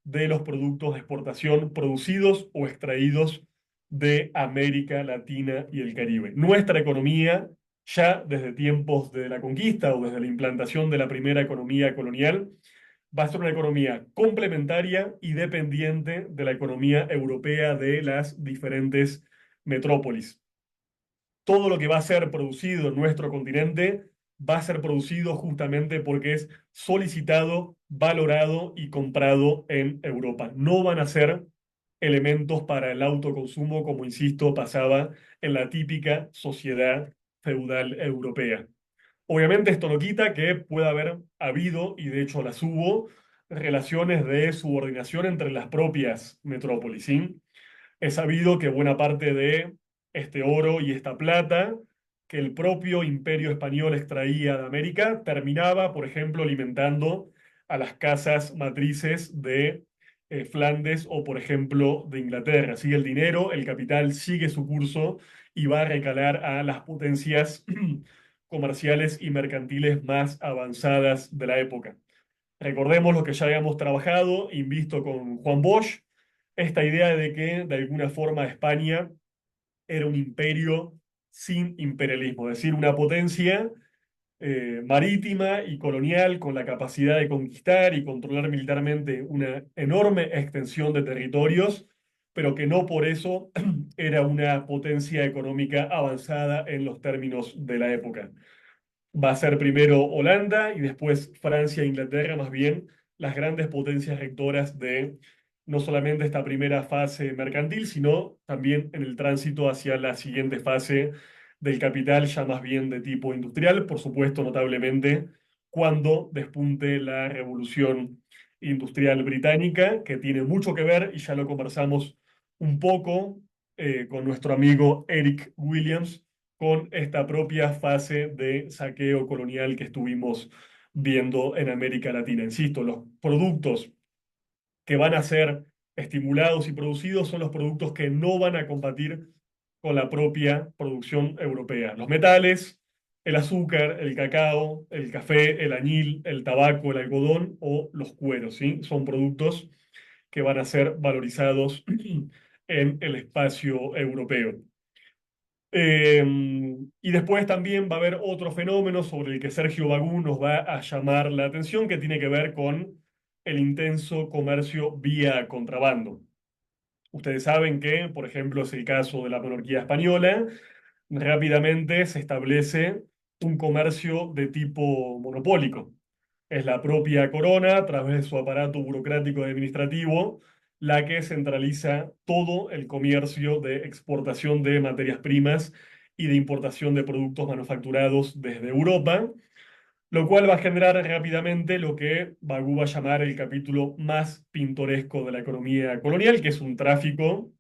de los productos de exportación producidos o extraídos de América Latina y el Caribe. Nuestra economía, ya desde tiempos de la conquista o desde la implantación de la primera economía colonial, va a ser una economía complementaria y dependiente de la economía europea de las diferentes metrópolis. Todo lo que va a ser producido en nuestro continente va a ser producido justamente porque es solicitado, valorado y comprado en Europa. No van a ser elementos para el autoconsumo, como insisto, pasaba en la típica sociedad feudal europea. Obviamente esto no quita que pueda haber habido, y de hecho las hubo, relaciones de subordinación entre las propias metrópolis, ¿sí? Es sabido que buena parte de este oro y esta plata que el propio imperio español extraía de América terminaba, por ejemplo, alimentando a las casas matrices de Flandes o, por ejemplo, de Inglaterra. Sigue el dinero, el capital sigue su curso y va a recalar a las potencias comerciales y mercantiles más avanzadas de la época. Recordemos lo que ya habíamos trabajado y visto con Juan Bosch, esta idea de que de alguna forma España era un imperio sin imperialismo, es decir, una potencia marítima y colonial con la capacidad de conquistar y controlar militarmente una enorme extensión de territorios, pero que no por eso era una potencia económica avanzada en los términos de la época. Va a ser primero Holanda y después Francia e Inglaterra, más bien las grandes potencias rectoras de no solamente esta primera fase mercantil, sino también en el tránsito hacia la siguiente fase del capital, ya más bien de tipo industrial, por supuesto, notablemente cuando despunte la revolución industrial británica, que tiene mucho que ver, y ya lo conversamos un poco con nuestro amigo Eric Williams, con esta propia fase de saqueo colonial que estuvimos viendo en América Latina. Insisto, los productos que van a ser estimulados y producidos son los productos que no van a combatir con la propia producción europea. Los metales, el azúcar, el cacao, el café, el añil, el tabaco, el algodón o los cueros, ¿sí? Son productos que van a ser valorizados en el espacio europeo. Eh, y después también va a haber otro fenómeno sobre el que Sergio Bagú nos va a llamar la atención, que tiene que ver con el intenso comercio vía contrabando. Ustedes saben que, por ejemplo, es el caso de la monarquía española, rápidamente se establece un comercio de tipo monopólico. Es la propia corona, a través de su aparato burocrático y administrativo, la que centraliza todo el comercio de exportación de materias primas y de importación de productos manufacturados desde Europa, lo cual va a generar rápidamente lo que Bagú va a llamar el capítulo más pintoresco de la economía colonial, que es un tráfico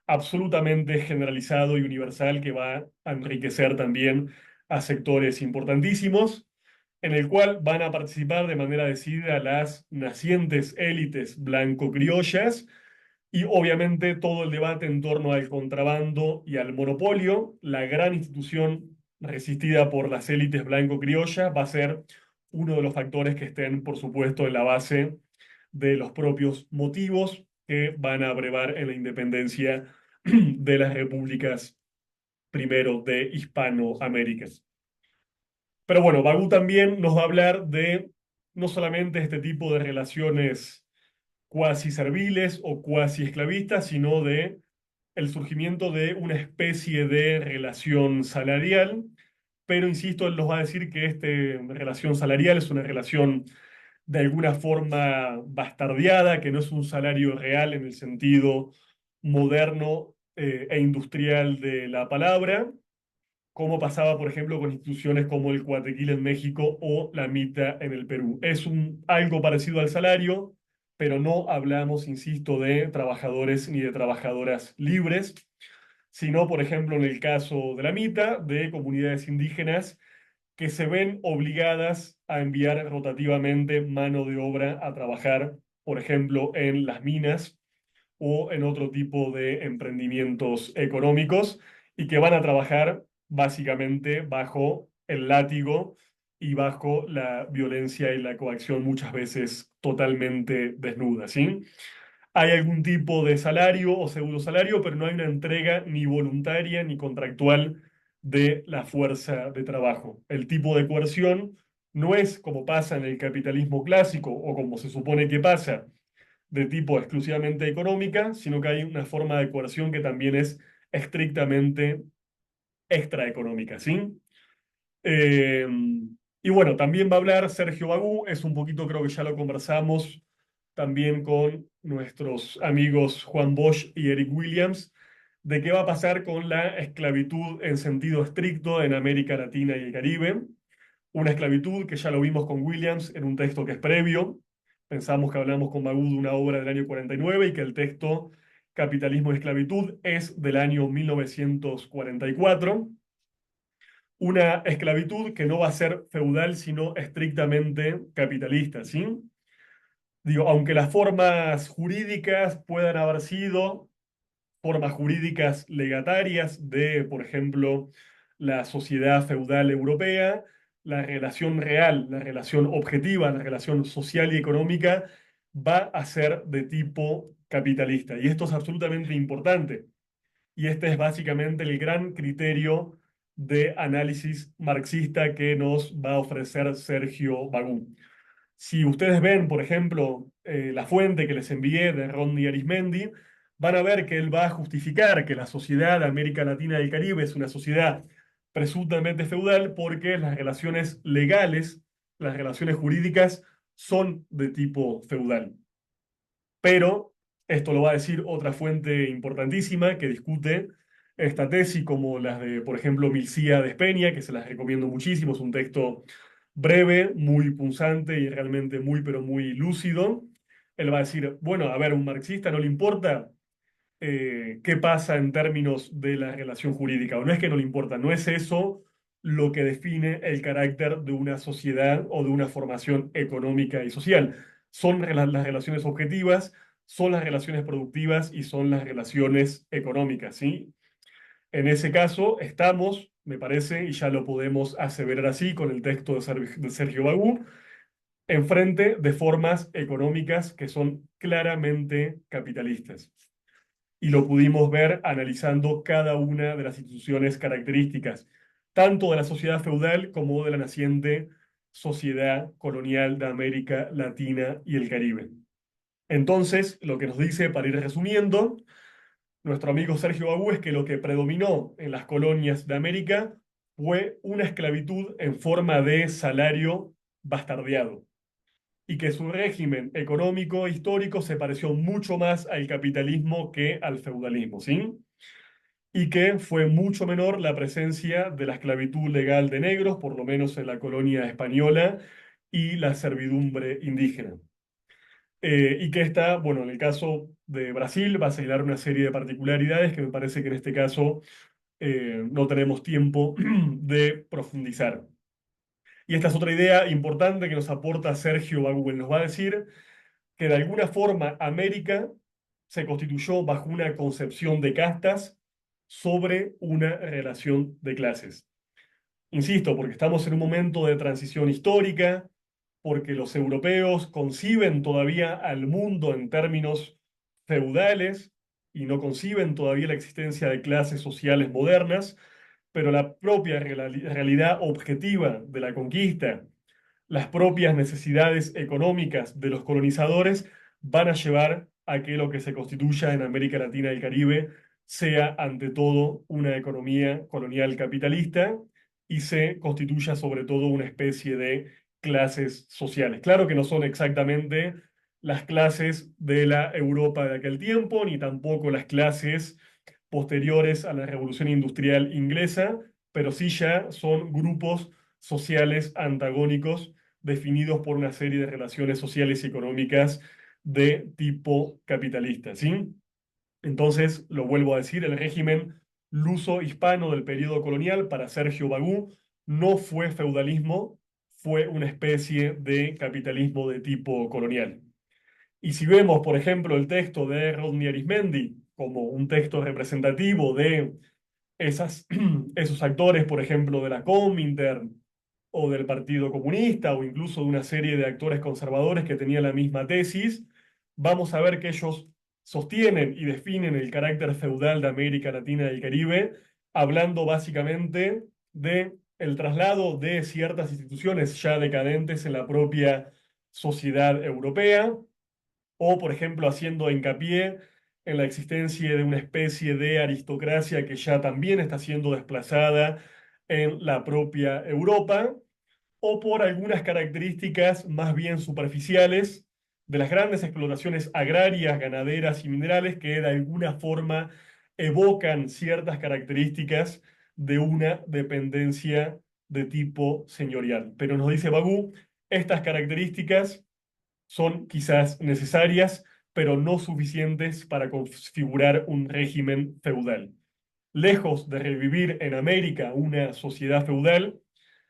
absolutamente generalizado y universal que va a enriquecer también a sectores importantísimos, en el cual van a participar de manera decidida las nacientes élites blanco-criollas y obviamente todo el debate en torno al contrabando y al monopolio. La gran institución resistida por las élites blanco-criollas va a ser uno de los factores que estén, por supuesto, en la base de los propios motivos que van a abrevar en la independencia de las repúblicas primero de Hispanoamérica. Pero bueno, Bagú también nos va a hablar de no solamente este tipo de relaciones cuasi serviles o cuasi esclavistas, sino de el surgimiento de una especie de relación salarial. Pero insisto, él nos va a decir que esta relación salarial es una relación de alguna forma bastardeada, que no es un salario real en el sentido moderno e industrial de la palabra, como pasaba, por ejemplo, con instituciones como el Cuatequil en México o la Mita en el Perú. Es algo parecido al salario, pero no hablamos, insisto, de trabajadores ni de trabajadoras libres, sino, por ejemplo, en el caso de la Mita, de comunidades indígenas que se ven obligadas a enviar rotativamente mano de obra a trabajar, por ejemplo, en las minas o en otro tipo de emprendimientos económicos y que van a trabajar básicamente bajo el látigo y bajo la violencia y la coacción muchas veces totalmente desnuda, ¿sí? Hay algún tipo de salario o pseudo salario, pero no hay una entrega ni voluntaria ni contractual de la fuerza de trabajo. El tipo de coerción no es como pasa en el capitalismo clásico o como se supone que pasa de tipo exclusivamente económica, sino que hay una forma de coerción que también es estrictamente extraeconómica, ¿sí? Eh, y bueno, también va a hablar Sergio Bagú, es un poquito, creo que ya lo conversamos también con nuestros amigos Juan Bosch y Eric Williams, de qué va a pasar con la esclavitud en sentido estricto en América Latina y el Caribe. Una esclavitud que ya lo vimos con Williams en un texto que es previo. Pensamos que hablamos con Bagú de una obra del año 49 y que el texto Capitalismo y Esclavitud es del año 1944. Una esclavitud que no va a ser feudal, sino estrictamente capitalista, ¿sí? Digo, aunque las formas jurídicas puedan haber sido formas jurídicas legatarias de, por ejemplo, la sociedad feudal europea, la relación real, la relación objetiva, la relación social y económica va a ser de tipo capitalista. Y esto es absolutamente importante. y este es básicamente el gran criterio de análisis marxista que nos va a ofrecer Sergio Bagú. Si ustedes ven, por ejemplo, la fuente que les envié de Rodney Arismendi, van a ver que él va a justificar que la sociedad de América Latina y el Caribe es una sociedad presuntamente feudal porque las relaciones legales, las relaciones jurídicas son de tipo feudal. Pero esto lo va a decir otra fuente importantísima que discute esta tesis, como las de, por ejemplo, Milcía de Espeña, que se las recomiendo muchísimo. Es un texto breve, muy punzante y realmente muy, pero muy lúcido. Él va a decir, bueno, a ver, a un marxista no le importa qué pasa en términos de la relación jurídica, o no es que no le importa, no es eso lo que define el carácter de una sociedad o de una formación económica y social. Son las relaciones objetivas, son las relaciones productivas y son las relaciones económicas, ¿sí? En ese caso estamos, me parece, y ya lo podemos aseverar así con el texto de Sergio Bagú, enfrente de formas económicas que son claramente capitalistas y lo pudimos ver analizando cada una de las instituciones características, tanto de la sociedad feudal como de la naciente sociedad colonial de América Latina y el Caribe. Entonces, lo que nos dice, para ir resumiendo, nuestro amigo Sergio Bagú es que lo que predominó en las colonias de América fue una esclavitud en forma de salario bastardeado y que su régimen económico histórico se pareció mucho más al capitalismo que al feudalismo, ¿sí? Y que fue mucho menor la presencia de la esclavitud legal de negros, por lo menos en la colonia española, y la servidumbre indígena. Y que esta, bueno, en el caso de Brasil va a señalar una serie de particularidades que me parece que en este caso no tenemos tiempo de profundizar. Y esta es otra idea importante que nos aporta Sergio Bagú. Él nos va a decir que de alguna forma América se constituyó bajo una concepción de castas sobre una relación de clases. Insisto, porque estamos en un momento de transición histórica, porque los europeos conciben todavía al mundo en términos feudales y no conciben todavía la existencia de clases sociales modernas, pero la propia realidad objetiva de la conquista, las propias necesidades económicas de los colonizadores van a llevar a que lo que se constituya en América Latina y el Caribe sea ante todo una economía colonial capitalista y se constituya sobre todo una especie de clases sociales. Claro que no son exactamente las clases de la Europa de aquel tiempo, ni tampoco las clases posteriores a la Revolución Industrial inglesa, pero sí ya son grupos sociales antagónicos definidos por una serie de relaciones sociales y económicas de tipo capitalista, ¿sí? Entonces, lo vuelvo a decir, el régimen luso-hispano del periodo colonial para Sergio Bagú no fue feudalismo, fue una especie de capitalismo de tipo colonial. Y si vemos, por ejemplo, el texto de Rodney Arismendi como un texto representativo de esos actores, por ejemplo, de la Comintern o del Partido Comunista o incluso de una serie de actores conservadores que tenían la misma tesis, vamos a ver que ellos sostienen y definen el carácter feudal de América Latina y el Caribe, hablando básicamente de el traslado de ciertas instituciones ya decadentes en la propia sociedad europea, o por ejemplo haciendo hincapié en la existencia de una especie de aristocracia que ya también está siendo desplazada en la propia Europa, o por algunas características más bien superficiales de las grandes explotaciones agrarias, ganaderas y minerales que de alguna forma evocan ciertas características de una dependencia de tipo señorial. Pero nos dice Bagú, estas características son quizás necesarias, pero no suficientes para configurar un régimen feudal. Lejos de revivir en América una sociedad feudal,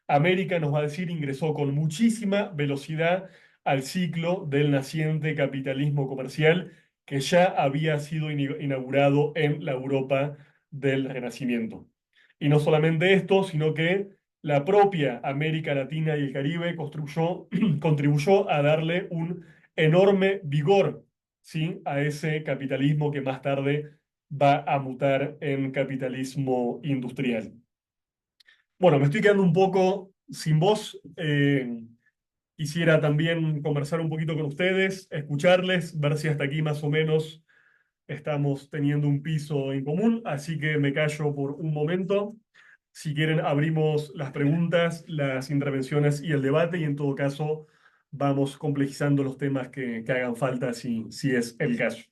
América nos va a decir ingresó con muchísima velocidad al ciclo del naciente capitalismo comercial que ya había sido inaugurado en la Europa del Renacimiento. Y no solamente esto, sino que la propia América Latina y el Caribe contribuyó a darle un enorme vigor, ¿sí?, a ese capitalismo que más tarde va a mutar en capitalismo industrial. Bueno, me estoy quedando un poco sin voz. Quisiera también conversar un poquito con ustedes, escucharles, ver si hasta aquí más o menos estamos teniendo un piso en común, así que me callo por un momento. Si quieren, abrimos las preguntas, las intervenciones y el debate, y en todo caso vamos complejizando los temas que hagan falta si es el caso.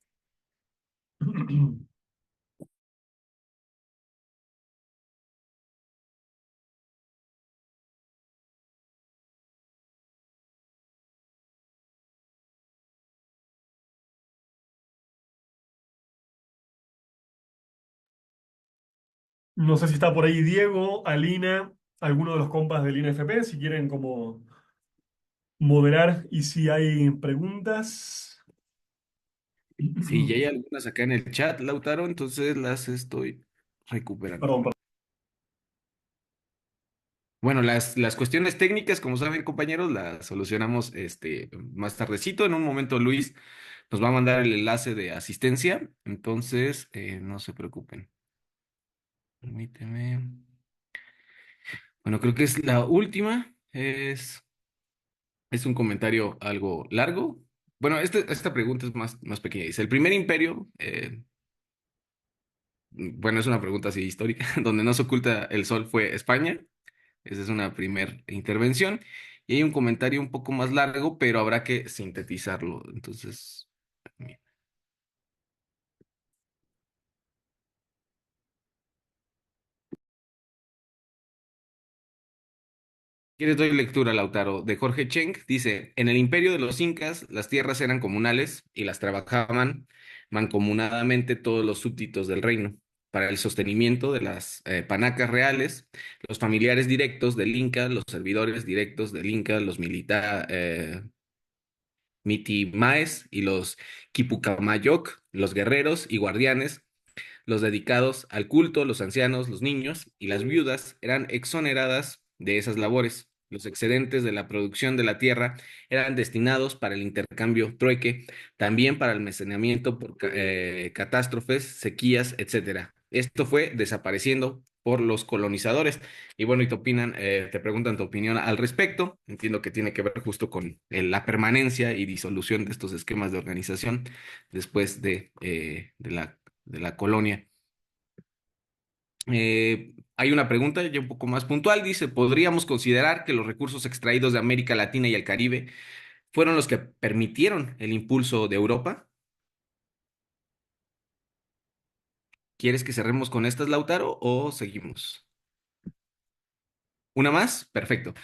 No sé si está por ahí Diego, Alina, alguno de los compas del INFP, si quieren como moderar y si hay preguntas. Sí, ya hay algunas acá en el chat, Lautaro, entonces las estoy recuperando. Perdón, perdón. Bueno, las cuestiones técnicas, como saben, compañeros, las solucionamos más tardecito. En un momento Luis nos va a mandar el enlace de asistencia, entonces no se preocupen. Permíteme. Bueno, creo que es la última. Es un comentario algo largo. Bueno, esta pregunta es más pequeña. Dice, el primer imperio, bueno, es una pregunta así histórica, donde no se oculta el sol fue España. Esa es una primera intervención. Y hay un comentario un poco más largo, pero habrá que sintetizarlo. Entonces, mira. ¿Quieres doy lectura, Lautaro? De Jorge Cheng. Dice, en el imperio de los incas, las tierras eran comunales y las trabajaban mancomunadamente todos los súbditos del reino. Para el sostenimiento de las panacas reales, los familiares directos del inca, los servidores directos del inca, los mitimaes y los quipucamayok, los guerreros y guardianes, los dedicados al culto, los ancianos, los niños y las viudas eran exoneradas de esas labores. Los excedentes de la producción de la tierra eran destinados para el intercambio trueque, también para almacenamiento por catástrofes, sequías, etcétera. Esto fue desapareciendo por los colonizadores. Y bueno, y te opinan, te preguntan tu opinión al respecto. Entiendo que tiene que ver justo con la permanencia y disolución de estos esquemas de organización después de la colonia. Hay una pregunta ya un poco más puntual. Dice, ¿podríamos considerar que los recursos extraídos de América Latina y el Caribe fueron los que permitieron el impulso de Europa? ¿Quieres que cerremos con estas, Lautaro, o seguimos? ¿Una más? Perfecto.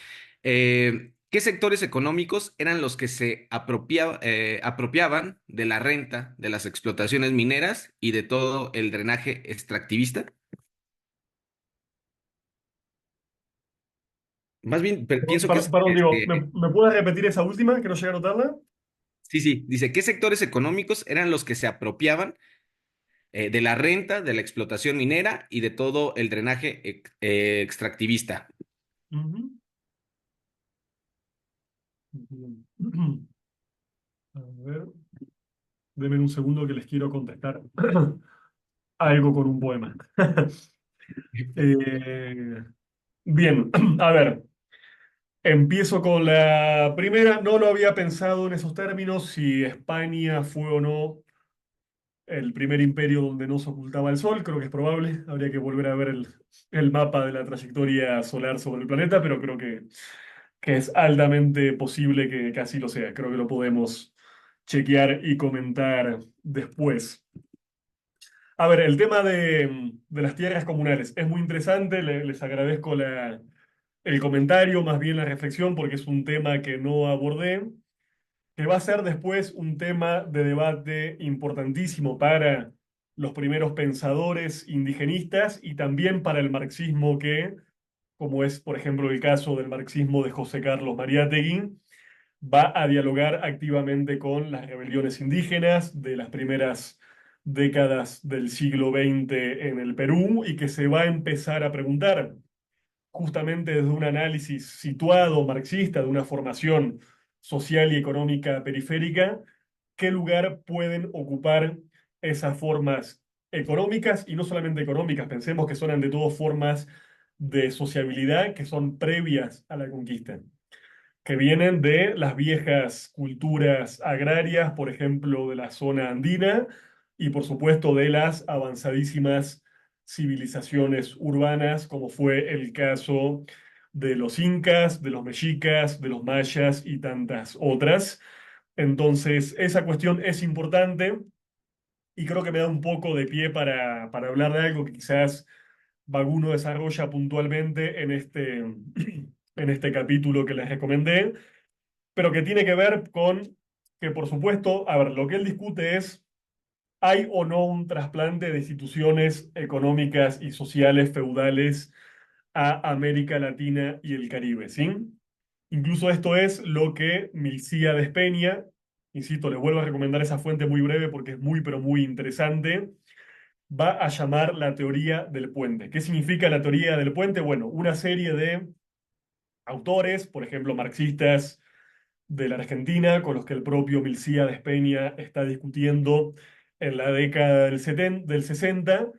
¿Qué sectores económicos eran los que se apropiaban de la renta de las explotaciones mineras y de todo el drenaje extractivista? Más bien, pienso que es Perdón, Diego, ¿me puedes repetir esa última que no llegué a anotarla? sí, sí, dice, ¿qué sectores económicos eran los que se apropiaban de la renta, de la explotación minera y de todo el drenaje extractivista? Ujú. A ver, denme un segundo que les quiero contestar algo con un poema. Eh, bien, a ver, empiezo con la primera. No lo había pensado en esos términos, si España fue o no el primer imperio donde no se ocultaba el sol. Creo que es probable. Habría que volver a ver el mapa de la trayectoria solar sobre el planeta, pero creo que es altamente posible que así lo sea. Creo que lo podemos chequear y comentar después. A ver, el tema de las tierras comunales es muy interesante. Les agradezco el comentario, más bien la reflexión, porque es un tema que no abordé, que va a ser después un tema de debate importantísimo para los primeros pensadores indigenistas y también para el marxismo que, como es, por ejemplo, el caso del marxismo de José Carlos Mariátegui, va a dialogar activamente con las rebeliones indígenas de las primeras décadas del siglo XX en el Perú y que se va a empezar a preguntar justamente desde un análisis situado marxista de una formación social y económica periférica, qué lugar pueden ocupar esas formas económicas y no solamente económicas, pensemos que son ante todo formas de sociabilidad que son previas a la conquista, que vienen de las viejas culturas agrarias, por ejemplo, de la zona andina, y por supuesto de las avanzadísimas civilizaciones urbanas, como fue el caso de los incas, de los mexicas, de los mayas y tantas otras. Entonces, esa cuestión es importante y creo que me da un poco de pie para hablar de algo que quizás Bagú no desarrolla puntualmente en este capítulo que les recomendé, pero que tiene que ver con que, por supuesto, a ver, lo que él discute es, ¿hay o no un trasplante de instituciones económicas y sociales feudales a América Latina y el Caribe? ¿Sí? Incluso esto es lo que Milcíades Peña, insisto, les vuelvo a recomendar esa fuente muy breve porque es muy, pero muy interesante, va a llamar la teoría del puente. ¿Qué significa la teoría del puente? Bueno, una serie de autores, por ejemplo, marxistas de la Argentina, con los que el propio Milcíades Peña está discutiendo en la década del 60,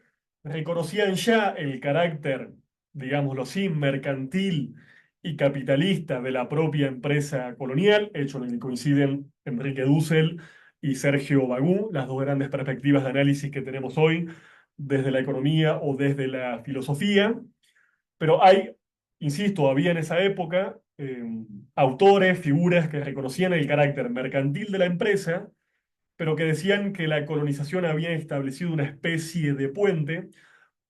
reconocían ya el carácter, digámoslo así, mercantil y capitalista de la propia empresa colonial, hecho en el que coinciden Enrique Dussel y Sergio Bagú, las dos grandes perspectivas de análisis que tenemos hoy desde la economía o desde la filosofía. Pero hay, insisto, había en esa época autores, figuras que reconocían el carácter mercantil de la empresa, pero que decían que la colonización había establecido una especie de puente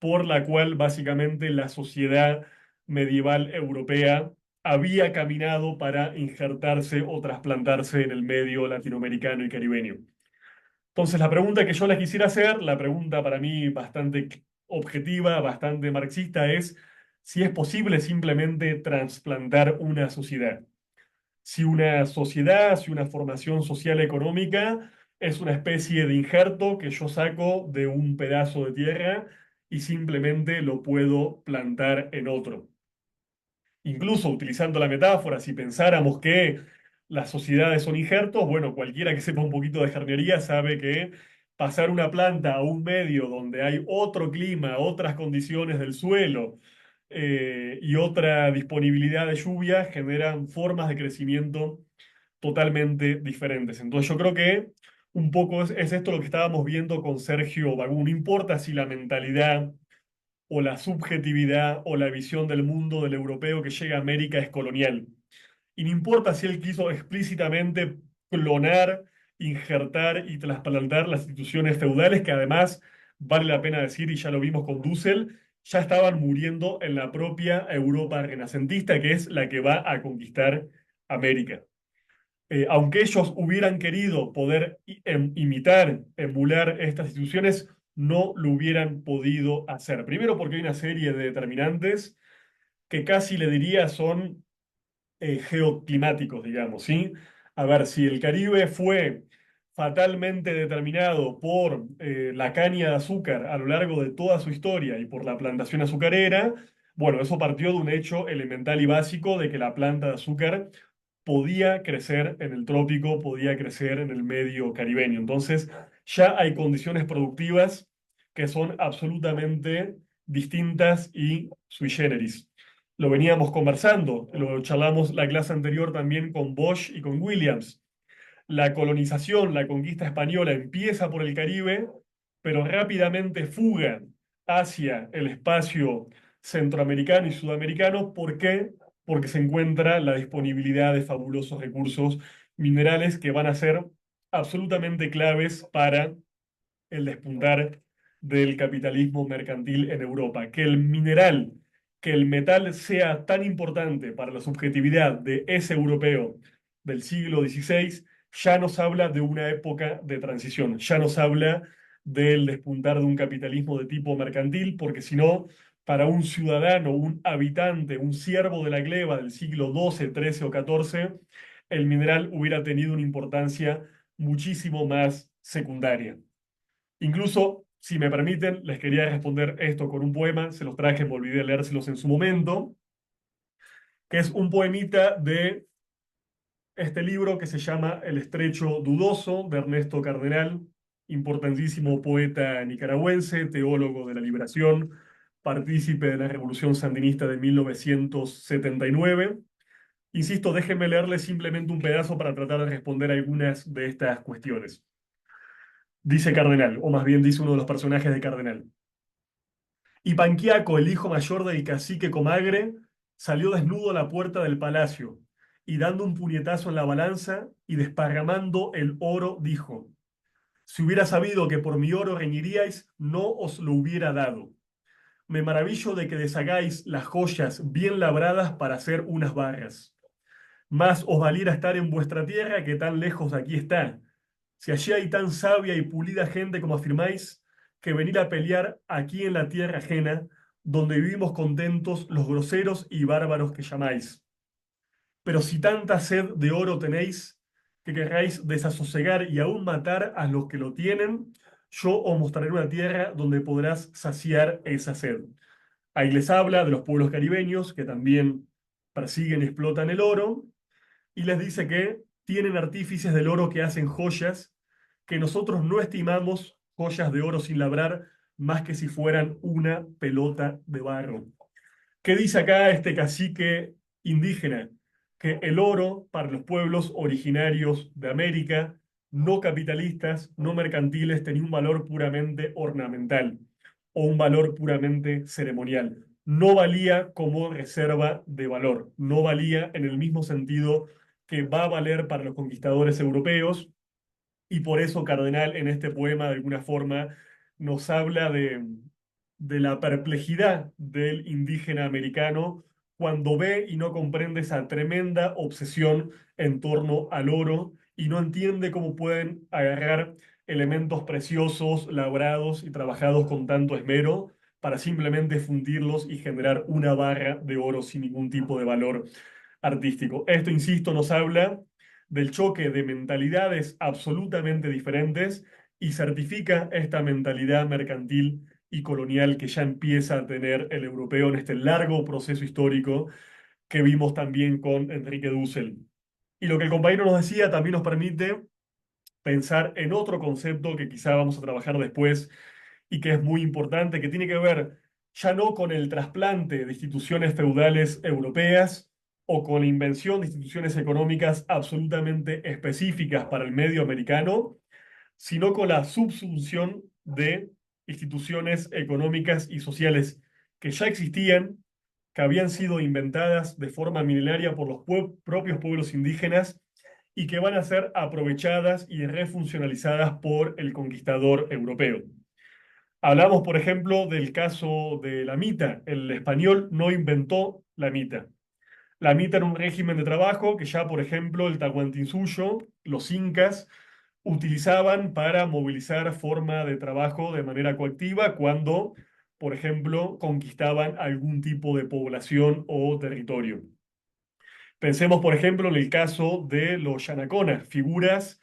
por la cual básicamente la sociedad medieval europea había caminado para injertarse o trasplantarse en el medio latinoamericano y caribeño. Entonces, la pregunta que yo les quisiera hacer, la pregunta para mí bastante objetiva, bastante marxista, es si es posible simplemente trasplantar una sociedad. Si una sociedad, si una formación social económica es una especie de injerto que yo saco de un pedazo de tierra y simplemente lo puedo plantar en otro. Incluso utilizando la metáfora, si pensáramos que las sociedades son injertos, bueno, cualquiera que sepa un poquito de jardinería sabe que pasar una planta a un medio donde hay otro clima, otras condiciones del suelo y otra disponibilidad de lluvia generan formas de crecimiento totalmente diferentes. Entonces yo creo que un poco es esto lo que estábamos viendo con Sergio Bagú. No importa si la mentalidad o la subjetividad o la visión del mundo del europeo que llega a América es colonial. Y no importa si él quiso explícitamente clonar, injertar y trasplantar las instituciones feudales, que además, vale la pena decir, y ya lo vimos con Dussel, ya estaban muriendo en la propia Europa renacentista, que es la que va a conquistar América. Aunque ellos hubieran querido poder imitar, emular estas instituciones, no lo hubieran podido hacer. Primero porque hay una serie de determinantes que casi le diría son geoclimáticos, digamos, ¿sí? A ver, si el Caribe fue fatalmente determinado por la caña de azúcar a lo largo de toda su historia y por la plantación azucarera, bueno, eso partió de un hecho elemental y básico de que la planta de azúcar podía crecer en el trópico, podía crecer en el medio caribeño. Entonces, ya hay condiciones productivas que son absolutamente distintas y sui generis. Lo veníamos conversando, lo charlamos la clase anterior también con Bosch y con Williams. La colonización, la conquista española empieza por el Caribe, pero rápidamente fuga hacia el espacio centroamericano y sudamericano. ¿Por qué? Porque se encuentra la disponibilidad de fabulosos recursos minerales que van a ser absolutamente claves para el despuntar del capitalismo mercantil en Europa. Que el mineral, que el metal sea tan importante para la subjetividad de ese europeo del siglo XVI, ya nos habla de una época de transición, ya nos habla del despuntar de un capitalismo de tipo mercantil, porque si no, para un ciudadano, un habitante, un siervo de la gleba del siglo XII, XIII o XIV, el mineral hubiera tenido una importancia muchísimo más secundaria. Incluso, si me permiten, les quería responder esto con un poema, se los traje, me olvidé de leérselos en su momento, que es un poemita de este libro que se llama El estrecho dudoso, de Ernesto Cardenal, importantísimo poeta nicaragüense, teólogo de la liberación, partícipe de la Revolución Sandinista de 1979. Insisto, déjenme leerles simplemente un pedazo para tratar de responder algunas de estas cuestiones. Dice Cardenal, o más bien dice uno de los personajes de Cardenal. Y Panquiaco, el hijo mayor del cacique Comagre, salió desnudo a la puerta del palacio, y dando un puñetazo en la balanza y desparramando el oro, dijo: si hubiera sabido que por mi oro reñiríais, no os lo hubiera dado. Me maravillo de que deshagáis las joyas bien labradas para hacer unas barras. Más os valiera estar en vuestra tierra que tan lejos de aquí está. Si allí hay tan sabia y pulida gente como afirmáis, que venir a pelear aquí en la tierra ajena, donde vivimos contentos los groseros y bárbaros que llamáis. Pero si tanta sed de oro tenéis, que querráis desasosegar y aún matar a los que lo tienen, yo os mostraré una tierra donde podrás saciar esa sed. Ahí les habla de los pueblos caribeños que también persiguen y explotan el oro, y les dice que tienen artífices del oro que hacen joyas que nosotros no estimamos joyas de oro sin labrar más que si fueran una pelota de barro. ¿Qué dice acá este cacique indígena? Que el oro para los pueblos originarios de América, no capitalistas, no mercantiles, tenía un valor puramente ornamental o un valor puramente ceremonial. No valía como reserva de valor, no valía en el mismo sentido que va a valer para los conquistadores europeos, y por eso Cardenal en este poema de alguna forma nos habla de la perplejidad del indígena americano cuando ve y no comprende esa tremenda obsesión en torno al oro y no entiende cómo pueden agarrar elementos preciosos, labrados y trabajados con tanto esmero para simplemente fundirlos y generar una barra de oro sin ningún tipo de valor artístico. Esto, insisto, nos habla del choque de mentalidades absolutamente diferentes y certifica esta mentalidad mercantil y colonial que ya empieza a tener el europeo en este largo proceso histórico que vimos también con Enrique Dussel. Y lo que el compañero nos decía también nos permite pensar en otro concepto que quizá vamos a trabajar después y que es muy importante, que tiene que ver ya no con el trasplante de instituciones feudales europeas o con la invención de instituciones económicas absolutamente específicas para el medio americano, sino con la subsunción de instituciones económicas y sociales que ya existían, que habían sido inventadas de forma milenaria por los propios pueblos indígenas y que van a ser aprovechadas y refuncionalizadas por el conquistador europeo. Hablamos, por ejemplo, del caso de la mita. El español no inventó la mita. La mita era un régimen de trabajo que ya, por ejemplo, el Tahuantinsuyo, los incas, utilizaban para movilizar forma de trabajo de manera coactiva cuando, por ejemplo, conquistaban algún tipo de población o territorio. Pensemos, por ejemplo, en el caso de los yanaconas, figuras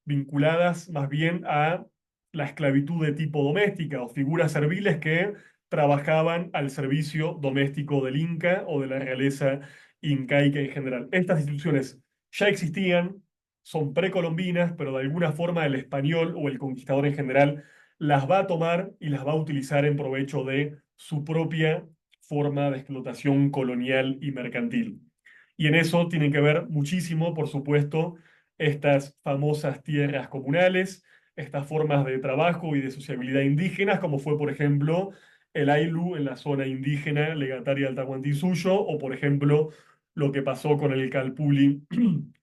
vinculadas más bien a la esclavitud de tipo doméstica o figuras serviles que trabajaban al servicio doméstico del Inca o de la realeza incaica en general. Estas instituciones ya existían, son precolombinas, pero de alguna forma el español o el conquistador en general las va a tomar y las va a utilizar en provecho de su propia forma de explotación colonial y mercantil. Y en eso tienen que ver muchísimo, por supuesto, estas famosas tierras comunales, estas formas de trabajo y de sociabilidad indígenas, como fue, por ejemplo, el Ayllu en la zona indígena legataria del Tahuantinsuyo, o, por ejemplo, lo que pasó con el Calpulli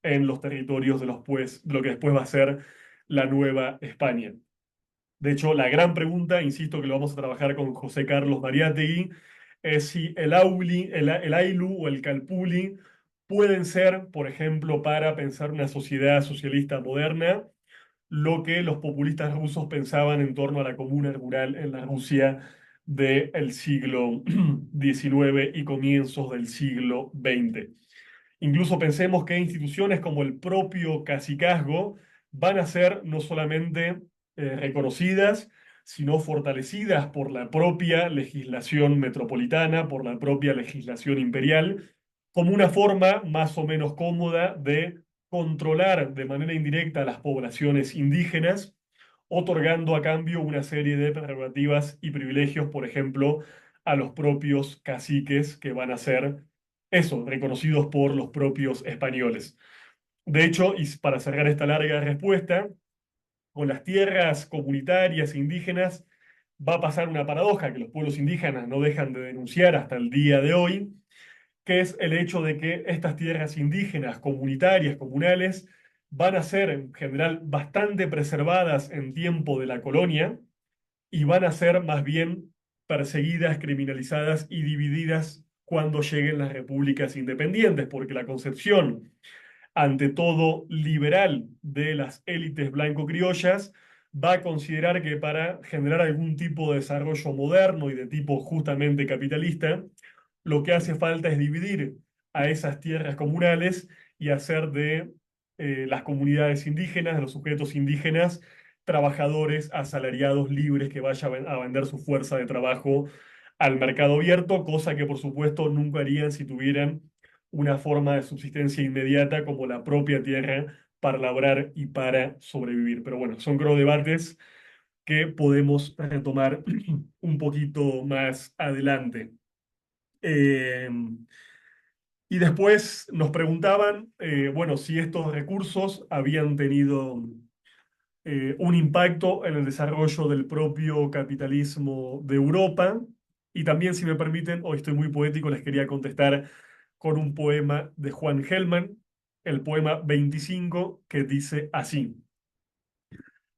en los territorios de lo que después va a ser la Nueva España. De hecho, la gran pregunta, insisto que lo vamos a trabajar con José Carlos Mariátegui, es si el Ayllu o el Calpulli pueden ser, por ejemplo, para pensar una sociedad socialista moderna, lo que los populistas rusos pensaban en torno a la comuna rural en la Rusia del siglo XIX y comienzos del siglo XX. Incluso pensemos que instituciones como el propio cacicazgo van a ser no solamente reconocidas, sino fortalecidas por la propia legislación metropolitana, por la propia legislación imperial, como una forma más o menos cómoda de controlar de manera indirecta a las poblaciones indígenas otorgando a cambio una serie de prerrogativas y privilegios, por ejemplo, a los propios caciques que van a ser, eso, reconocidos por los propios españoles. De hecho, y para cerrar esta larga respuesta, con las tierras comunitarias e indígenas va a pasar una paradoja que los pueblos indígenas no dejan de denunciar hasta el día de hoy, que es el hecho de que estas tierras indígenas, comunitarias, comunales, van a ser en general bastante preservadas en tiempo de la colonia y van a ser más bien perseguidas, criminalizadas y divididas cuando lleguen las repúblicas independientes, porque la concepción ante todo liberal de las élites blanco-criollas, va a considerar que para generar algún tipo de desarrollo moderno y de tipo justamente capitalista, lo que hace falta es dividir a esas tierras comunales y hacer de las comunidades indígenas, de los sujetos indígenas, trabajadores asalariados libres que vayan a vender su fuerza de trabajo al mercado abierto, cosa que por supuesto nunca harían si tuvieran una forma de subsistencia inmediata como la propia tierra para labrar y para sobrevivir. Pero bueno, son creo debates que podemos retomar un poquito más adelante. Eh, y después nos preguntaban, bueno, si estos recursos habían tenido un impacto en el desarrollo del propio capitalismo de Europa. Y también, si me permiten, hoy estoy muy poético, les quería contestar con un poema de Juan Gelman, el poema 25, que dice así: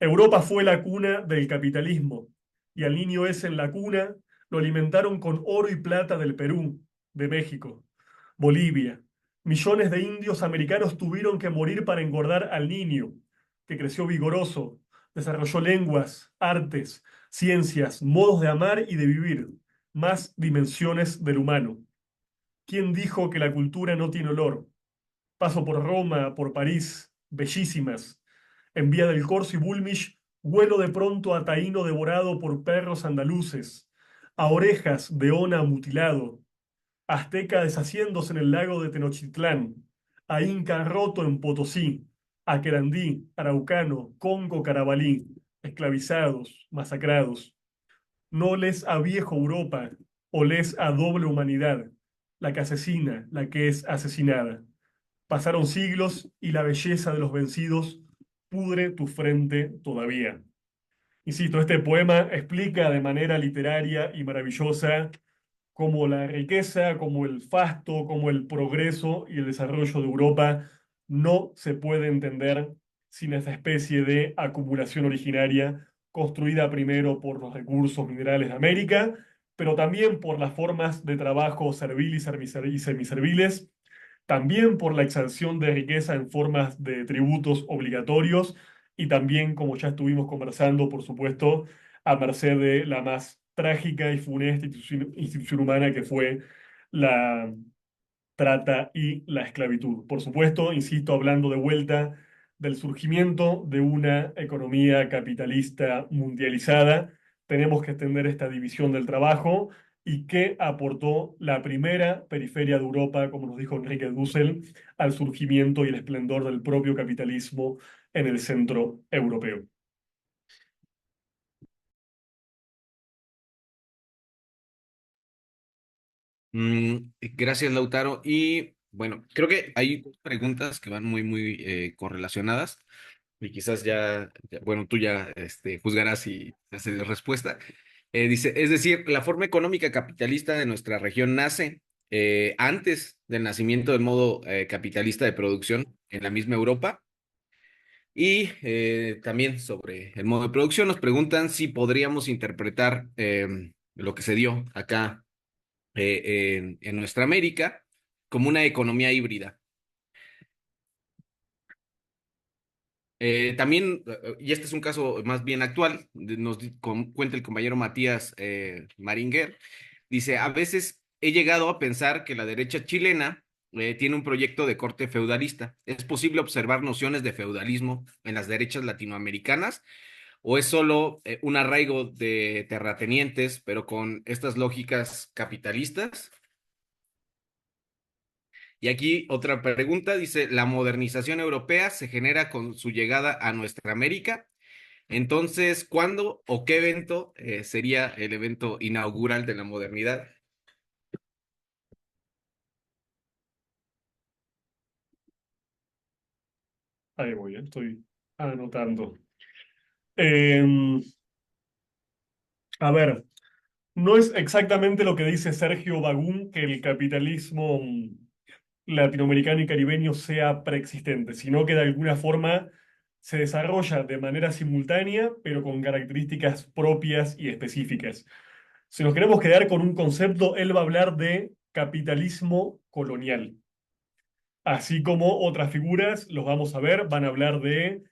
Europa fue la cuna del capitalismo, y al niño ese en la cuna lo alimentaron con oro y plata del Perú, de México, Bolivia. Millones de indios americanos tuvieron que morir para engordar al niño, que creció vigoroso, desarrolló lenguas, artes, ciencias, modos de amar y de vivir, más dimensiones del humano. ¿Quién dijo que la cultura no tiene olor? Paso por Roma, por París, bellísimas. En vía del Corso y Bulmish, vuelo de pronto a Taíno devorado por perros andaluces, a Orejas de Ona mutilado, Azteca deshaciéndose en el lago de Tenochtitlán, a Inca roto en Potosí, a Querandí, Araucano, Congo, Carabalí, esclavizados, masacrados. No les a viejo Europa, o les a doble humanidad, la que asesina, la que es asesinada. Pasaron siglos y la belleza de los vencidos pudre tu frente todavía. Insisto, este poema explica de manera literaria y maravillosa cómo la riqueza, como el fasto, como el progreso y el desarrollo de Europa no se puede entender sin esa especie de acumulación originaria construida primero por los recursos minerales de América, pero también por las formas de trabajo servil y semiserviles, también por la extracción de riqueza en formas de tributos obligatorios y también, como ya estuvimos conversando, por supuesto, a merced de la más trágica y funesta institución humana que fue la trata y la esclavitud. Por supuesto, insisto, hablando de vuelta del surgimiento de una economía capitalista mundializada, tenemos que extender esta división del trabajo y que aportó la primera periferia de Europa, como nos dijo Enrique Dussel, al surgimiento y el esplendor del propio capitalismo en el centro europeo. Gracias, Lautaro. Y bueno, creo que hay dos preguntas que van muy correlacionadas y quizás bueno, tú ya juzgarás si hace respuesta. Dice, es decir, la forma económica capitalista de nuestra región nace antes del nacimiento del modo capitalista de producción en la misma Europa. Y también sobre el modo de producción nos preguntan si podríamos interpretar lo que se dio acá en nuestra América como una economía híbrida. También, y este es un caso más bien actual, cuenta el compañero Matías Maringuer, dice, a veces he llegado a pensar que la derecha chilena tiene un proyecto de corte feudalista. ¿Es posible observar nociones de feudalismo en las derechas latinoamericanas? ¿O es solo un arraigo de terratenientes, pero con estas lógicas capitalistas? Y aquí otra pregunta, dice, ¿la modernización europea se genera con su llegada a nuestra América? Entonces, ¿cuándo o qué evento sería el evento inaugural de la modernidad? Ahí voy, estoy anotando. Em, a ver, no es exactamente lo que dice Sergio Bagún, que el capitalismo latinoamericano y caribeño sea preexistente, sino que de alguna forma se desarrolla de manera simultánea, pero con características propias y específicas. Si nos queremos quedar con un concepto, él va a hablar de capitalismo colonial. Así como otras figuras, los vamos a ver, van a hablar de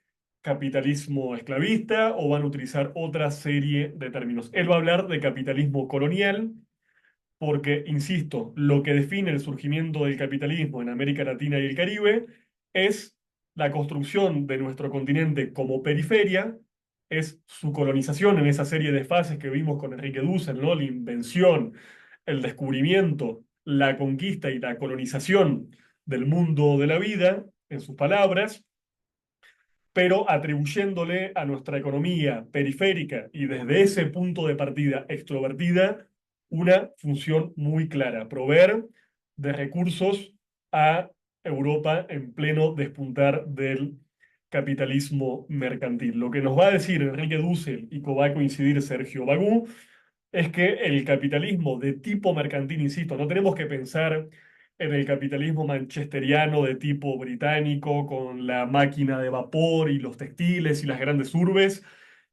capitalismo esclavista o van a utilizar otra serie de términos. Él va a hablar de capitalismo colonial porque, insisto, lo que define el surgimiento del capitalismo en América Latina y el Caribe es la construcción de nuestro continente como periferia, es su colonización en esa serie de fases que vimos con Enrique Dussel, ¿no? La invención, el descubrimiento, la conquista y la colonización del mundo de la vida, en sus palabras, pero atribuyéndole a nuestra economía periférica y desde ese punto de partida extrovertida una función muy clara: proveer de recursos a Europa en pleno despuntar del capitalismo mercantil. Lo que nos va a decir Enrique Dussel y que va a coincidir Sergio Bagú es que el capitalismo de tipo mercantil, insisto, no tenemos que pensar en el capitalismo manchesteriano de tipo británico, con la máquina de vapor y los textiles y las grandes urbes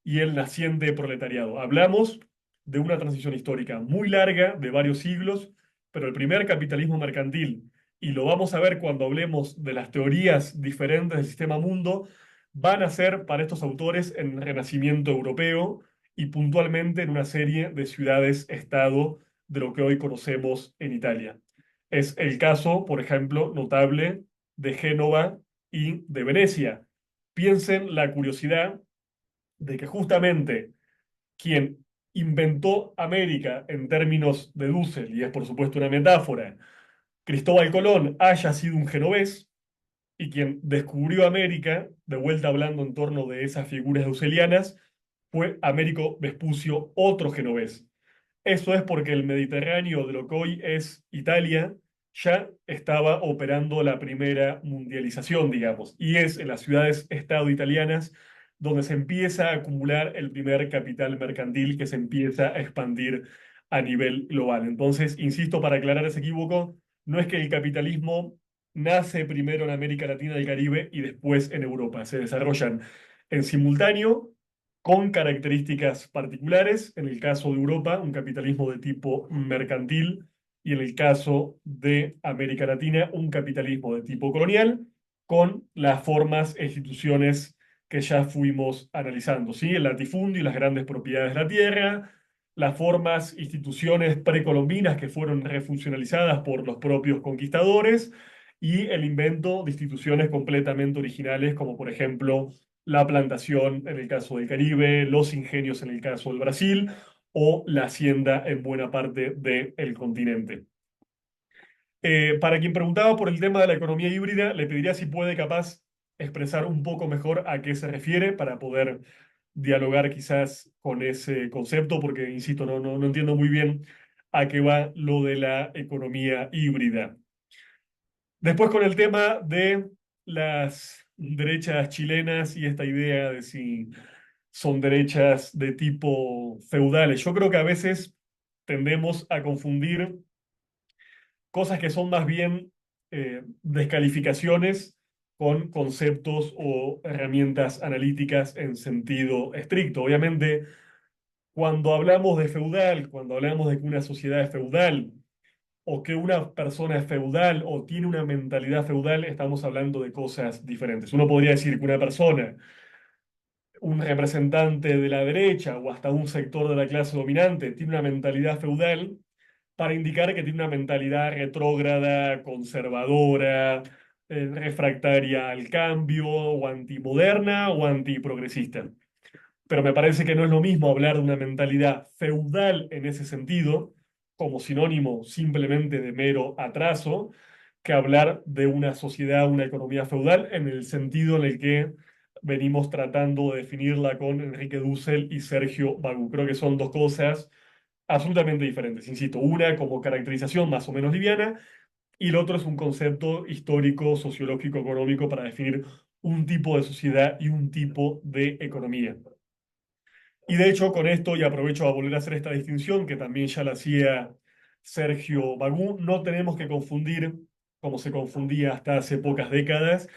y el naciente proletariado. Hablamos de una transición histórica muy larga, de varios siglos, pero el primer capitalismo mercantil, y lo vamos a ver cuando hablemos de las teorías diferentes del sistema mundo, van a ser para estos autores en el Renacimiento europeo y puntualmente en una serie de ciudades-estado de lo que hoy conocemos en Italia. Es el caso, por ejemplo, notable de Génova y de Venecia. Piensen la curiosidad de que justamente quien inventó América en términos de Dussel, y es por supuesto una metáfora, Cristóbal Colón haya sido un genovés, y quien descubrió América, de vuelta hablando en torno de esas figuras dusselianas, fue Américo Vespucio, otro genovés. Eso es porque el Mediterráneo de lo que hoy es Italia ya estaba operando la primera mundialización, digamos, y es en las ciudades-estado italianas donde se empieza a acumular el primer capital mercantil que se empieza a expandir a nivel global. Entonces, insisto, para aclarar ese equívoco, no es que el capitalismo nace primero en América Latina y el Caribe y después en Europa. Se desarrollan en simultáneo con características particulares. En el caso de Europa, un capitalismo de tipo mercantil, y en el caso de América Latina, un capitalismo de tipo colonial, con las formas e instituciones que ya fuimos analizando, ¿sí? El latifundio y las grandes propiedades de la tierra, las formas, instituciones precolombinas que fueron refuncionalizadas por los propios conquistadores, y el invento de instituciones completamente originales, como por ejemplo la plantación en el caso del Caribe, los ingenios en el caso del Brasil o la hacienda en buena parte del continente. Para quien preguntaba por el tema de la economía híbrida, le pediría si puede capaz expresar un poco mejor a qué se refiere para poder dialogar quizás con ese concepto, porque, insisto, no entiendo muy bien a qué va lo de la economía híbrida. Después con el tema de las derechas chilenas y esta idea de si son derechas de tipo feudales. Yo creo que a veces tendemos a confundir cosas que son más bien descalificaciones con conceptos o herramientas analíticas en sentido estricto. Obviamente, cuando hablamos de feudal, cuando hablamos de que una sociedad es feudal, o que una persona es feudal o tiene una mentalidad feudal, estamos hablando de cosas diferentes. Uno podría decir que una persona, un representante de la derecha o hasta un sector de la clase dominante, tiene una mentalidad feudal para indicar que tiene una mentalidad retrógrada, conservadora, refractaria al cambio, o antimoderna o antiprogresista. Pero me parece que no es lo mismo hablar de una mentalidad feudal en ese sentido, como sinónimo simplemente de mero atraso, que hablar de una sociedad, una economía feudal, en el sentido en el que venimos tratando de definirla con Enrique Dussel y Sergio Bagú. Creo que son dos cosas absolutamente diferentes. Insisto, una como caracterización más o menos liviana y el otro es un concepto histórico, sociológico, económico para definir un tipo de sociedad y un tipo de economía. Y de hecho, con esto, y aprovecho a volver a hacer esta distinción, que también ya la hacía Sergio Bagú, no tenemos que confundir, como se confundía hasta hace pocas décadas,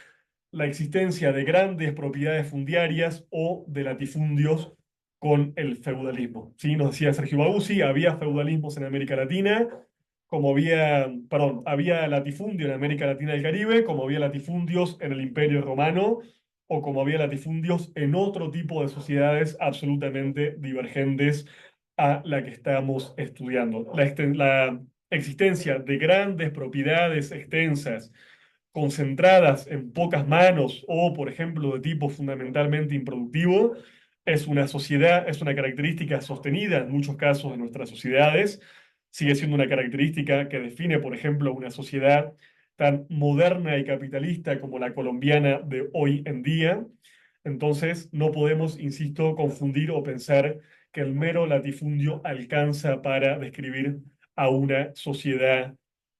la existencia de grandes propiedades fundiarias o de latifundios con el feudalismo. ¿Sí? Nos decía Sergio Bagú, sí, había feudalismos en América Latina, como había, perdón, había latifundio en América Latina y el Caribe, como había latifundios en el Imperio Romano o como había latifundios en otro tipo de sociedades absolutamente divergentes a la que estamos estudiando. La existencia de grandes propiedades extensas, concentradas en pocas manos o, por ejemplo, de tipo fundamentalmente improductivo, es una sociedad, es una característica sostenida en muchos casos de nuestras sociedades. Sigue siendo una característica que define, por ejemplo, una sociedad tan moderna y capitalista como la colombiana de hoy en día. Entonces, no podemos, insisto, confundir o pensar que el mero latifundio alcanza para describir a una sociedad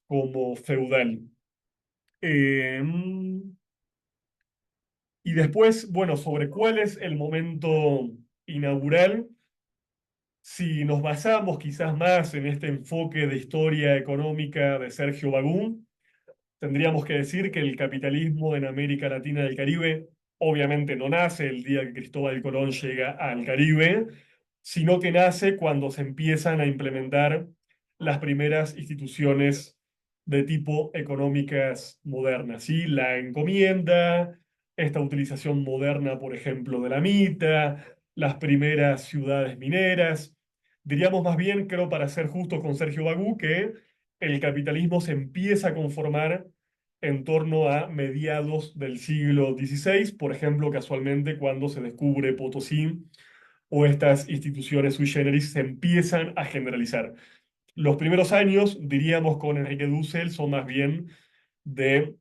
como feudal. Eh, y después, bueno, sobre cuál es el momento inaugural, si nos basamos quizás más en este enfoque de historia económica de Sergio Bagún, tendríamos que decir que el capitalismo en América Latina y el Caribe obviamente no nace el día que Cristóbal Colón llega al Caribe, sino que nace cuando se empiezan a implementar las primeras instituciones de tipo económicas modernas, ¿sí? La encomienda, esta utilización moderna, por ejemplo, de la mita, las primeras ciudades mineras. Diríamos más bien, creo, para ser justos con Sergio Bagú, que el capitalismo se empieza a conformar en torno a mediados del siglo XVI, por ejemplo, casualmente cuando se descubre Potosí o estas instituciones sui generis se empiezan a generalizar. Los primeros años, diríamos con Enrique Dussel, son más bien de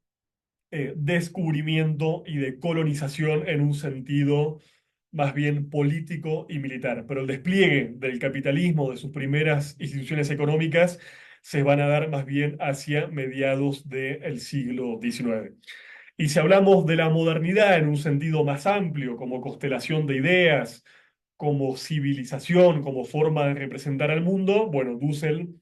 descubrimiento y de colonización en un sentido más bien político y militar. Pero el despliegue del capitalismo, de sus primeras instituciones económicas, se van a dar más bien hacia mediados del siglo XIX. Y si hablamos de la modernidad en un sentido más amplio, como constelación de ideas, como civilización, como forma de representar al mundo, bueno, Dussel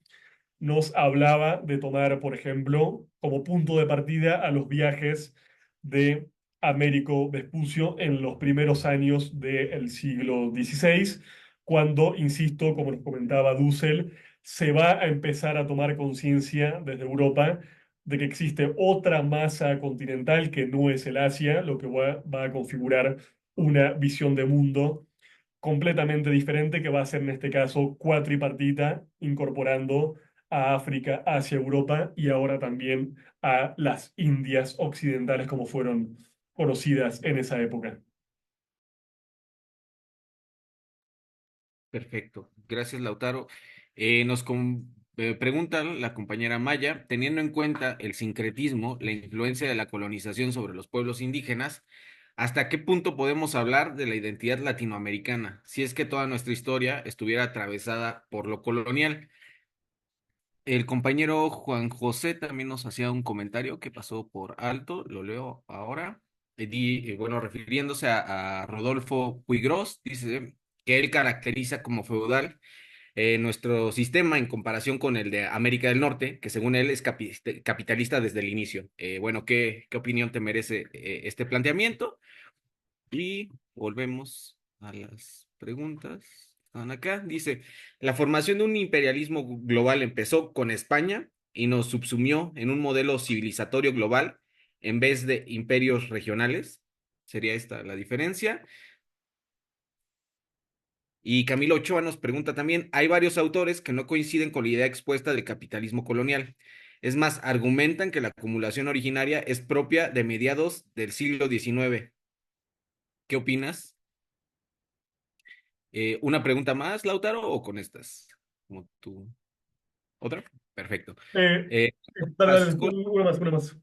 nos hablaba de tomar, por ejemplo, como punto de partida a los viajes de Américo Vespucio en los primeros años del siglo XVI, cuando, insisto, como nos comentaba Dussel, se va a empezar a tomar conciencia desde Europa de que existe otra masa continental que no es el Asia, lo que va a configurar una visión de mundo completamente diferente que va a ser en este caso cuatripartita, incorporando a África, Asia, Europa y ahora también a las Indias occidentales como fueron conocidas en esa época. Perfecto. Gracias, Lautaro. Pregunta la compañera Maya, teniendo en cuenta el sincretismo, la influencia de la colonización sobre los pueblos indígenas, ¿hasta qué punto podemos hablar de la identidad latinoamericana, si es que toda nuestra historia estuviera atravesada por lo colonial? El compañero Juan José también nos hacía un comentario que pasó por alto, lo leo ahora. Bueno, refiriéndose a Rodolfo Puigros, dice que él caracteriza como feudal nuestro sistema en comparación con el de América del Norte, que según él es capitalista desde el inicio. Bueno, ¿qué opinión te merece este planteamiento? Y volvemos a las preguntas. Están acá. Dice, la formación de un imperialismo global empezó con España y nos subsumió en un modelo civilizatorio global en vez de imperios regionales. Sería esta la diferencia. Y Camilo Ochoa nos pregunta también, hay varios autores que no coinciden con la idea expuesta del capitalismo colonial. Es más, argumentan que la acumulación originaria es propia de mediados del siglo XIX. ¿Qué opinas? ¿Una pregunta más, Lautaro, o con estas? Como tú. ¿Otra? Perfecto. Eh, Eh, Dale, dale, con- una más, una más.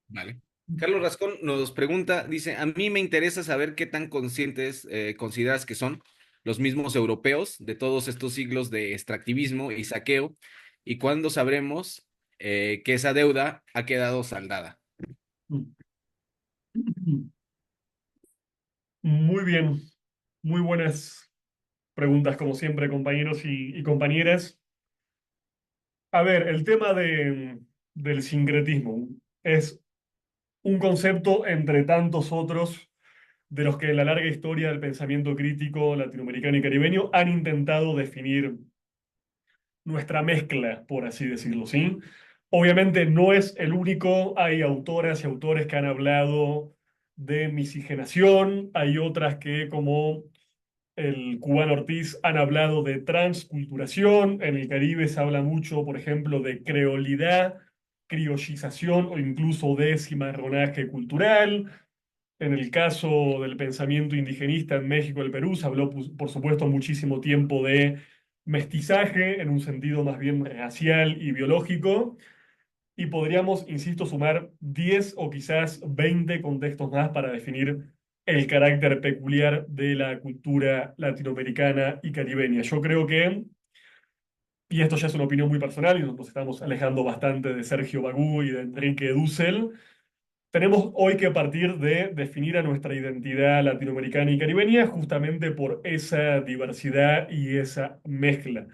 Vale. Carlos Rascón nos pregunta, dice, a mí me interesa saber qué tan conscientes consideras que son los mismos europeos de todos estos siglos de extractivismo y saqueo y cuándo sabremos que esa deuda ha quedado saldada. Muy bien, muy buenas preguntas como siempre, compañeros y compañeras. A ver, el tema del sincretismo es un concepto entre tantos otros de los que en la larga historia del pensamiento crítico latinoamericano y caribeño han intentado definir nuestra mezcla, por así decirlo, ¿sí? Obviamente no es el único, hay autoras y autores que han hablado de miscigenación, hay otras que, como el cubano Ortiz, han hablado de transculturación, en el Caribe se habla mucho, por ejemplo, de creolidad, criollización o incluso de cimarronaje cultural. En el caso del pensamiento indigenista en México y el Perú, se habló, por supuesto, muchísimo tiempo de mestizaje en un sentido más bien racial y biológico. Y podríamos, insisto, sumar 10 o quizás 20 contextos más para definir el carácter peculiar de la cultura latinoamericana y caribeña. Yo creo que, y esto ya es una opinión muy personal, y nos estamos alejando bastante de Sergio Bagú y de Enrique Dussel, tenemos hoy que partir de definir a nuestra identidad latinoamericana y caribeña justamente por esa diversidad y esa mezcla.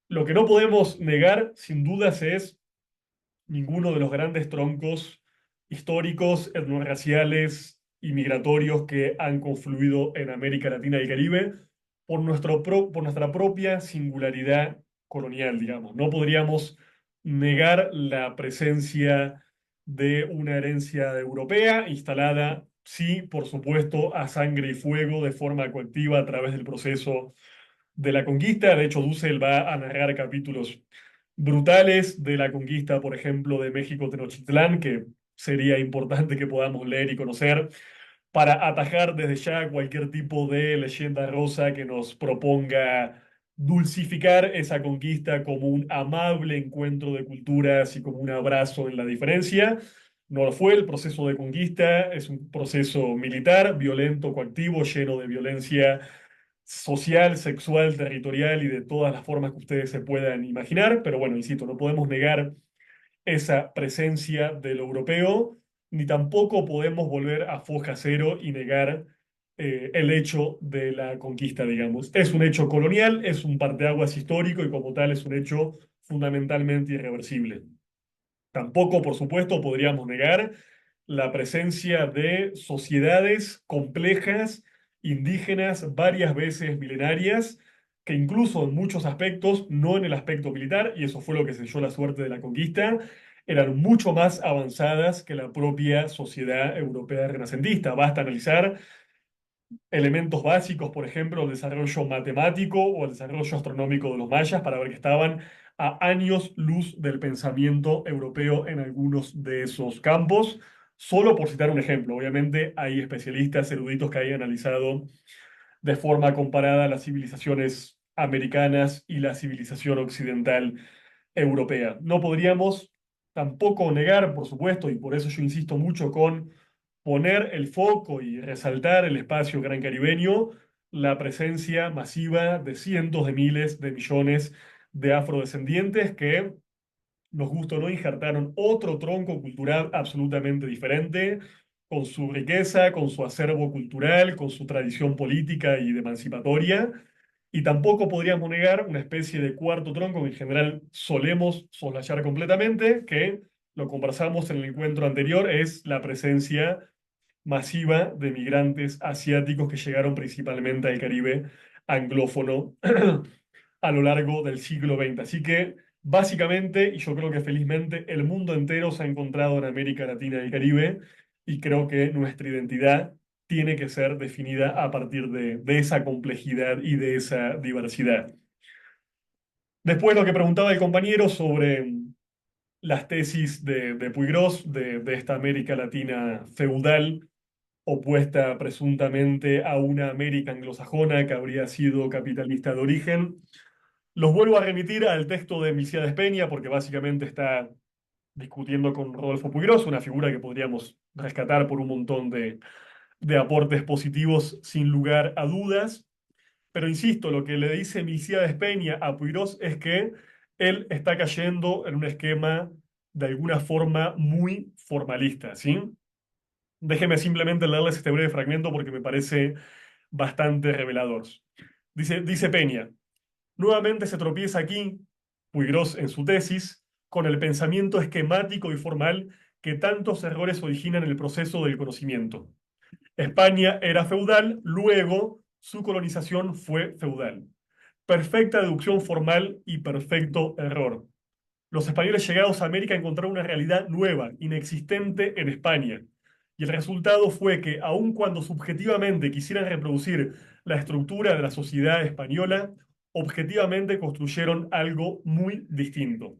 Lo que no podemos negar, sin dudas, es ninguno de los grandes troncos históricos, etnorraciales y migratorios que han confluido en América Latina y el Caribe por nuestra propia singularidad colonial, digamos. No podríamos negar la presencia de una herencia europea instalada, sí, por supuesto, a sangre y fuego de forma coactiva a través del proceso de la conquista. De hecho, Dussel va a narrar capítulos brutales de la conquista, por ejemplo, de México Tenochtitlán, que sería importante que podamos leer y conocer para atajar desde ya cualquier tipo de leyenda rosa que nos proponga dulcificar esa conquista como un amable encuentro de culturas y como un abrazo en la diferencia. No lo fue, el proceso de conquista es un proceso militar, violento, coactivo, lleno de violencia social, sexual, territorial y de todas las formas que ustedes se puedan imaginar. Pero bueno, insisto, no podemos negar esa presencia de lo europeo, ni tampoco podemos volver a foja cero y negar el hecho de la conquista, digamos. Es un hecho colonial, es un parteaguas histórico y como tal es un hecho fundamentalmente irreversible. Tampoco, por supuesto, podríamos negar la presencia de sociedades complejas, indígenas, varias veces milenarias, que incluso en muchos aspectos, no en el aspecto militar, y eso fue lo que selló la suerte de la conquista, eran mucho más avanzadas que la propia sociedad europea renacentista. Basta analizar elementos básicos, por ejemplo, el desarrollo matemático o el desarrollo astronómico de los mayas, para ver que estaban a años luz del pensamiento europeo en algunos de esos campos. Solo por citar un ejemplo, obviamente hay especialistas eruditos que hayan analizado de forma comparada las civilizaciones americanas y la civilización occidental europea. No podríamos tampoco negar, por supuesto, y por eso yo insisto mucho con poner el foco y resaltar el espacio gran caribeño, la presencia masiva de cientos de miles de millones de afrodescendientes que, nos gusta o no, injertaron otro tronco cultural absolutamente diferente, con su riqueza, con su acervo cultural, con su tradición política y de emancipatoria. Y tampoco podríamos negar una especie de cuarto tronco que en general solemos soslayar completamente, que lo conversamos en el encuentro anterior, es la presencia masiva de migrantes asiáticos que llegaron principalmente al Caribe anglófono a lo largo del siglo XX. Así que básicamente, y yo creo que felizmente, el mundo entero se ha encontrado en América Latina y el Caribe, y creo que nuestra identidad tiene que ser definida a partir de esa complejidad y de esa diversidad. Después lo que preguntaba el compañero sobre las tesis de Puigros, de esta América Latina feudal, opuesta presuntamente a una América anglosajona que habría sido capitalista de origen. Los vuelvo a remitir al texto de Milcíades Peña porque básicamente está discutiendo con Rodolfo Puigros, una figura que podríamos rescatar por un montón de aportes positivos sin lugar a dudas. Pero insisto, lo que le dice Milcíades Peña a Puigros es que él está cayendo en un esquema de alguna forma muy formalista, ¿sí? Déjeme simplemente leerles este breve fragmento porque me parece bastante revelador. Dice Peña, nuevamente se tropieza aquí, Puigros en su tesis, con el pensamiento esquemático y formal que tantos errores originan en el proceso del conocimiento. España era feudal, luego su colonización fue feudal. Perfecta deducción formal y perfecto error. Los españoles llegados a América encontraron una realidad nueva, inexistente en España. Y el resultado fue que, aun cuando subjetivamente quisieran reproducir la estructura de la sociedad española, objetivamente construyeron algo muy distinto.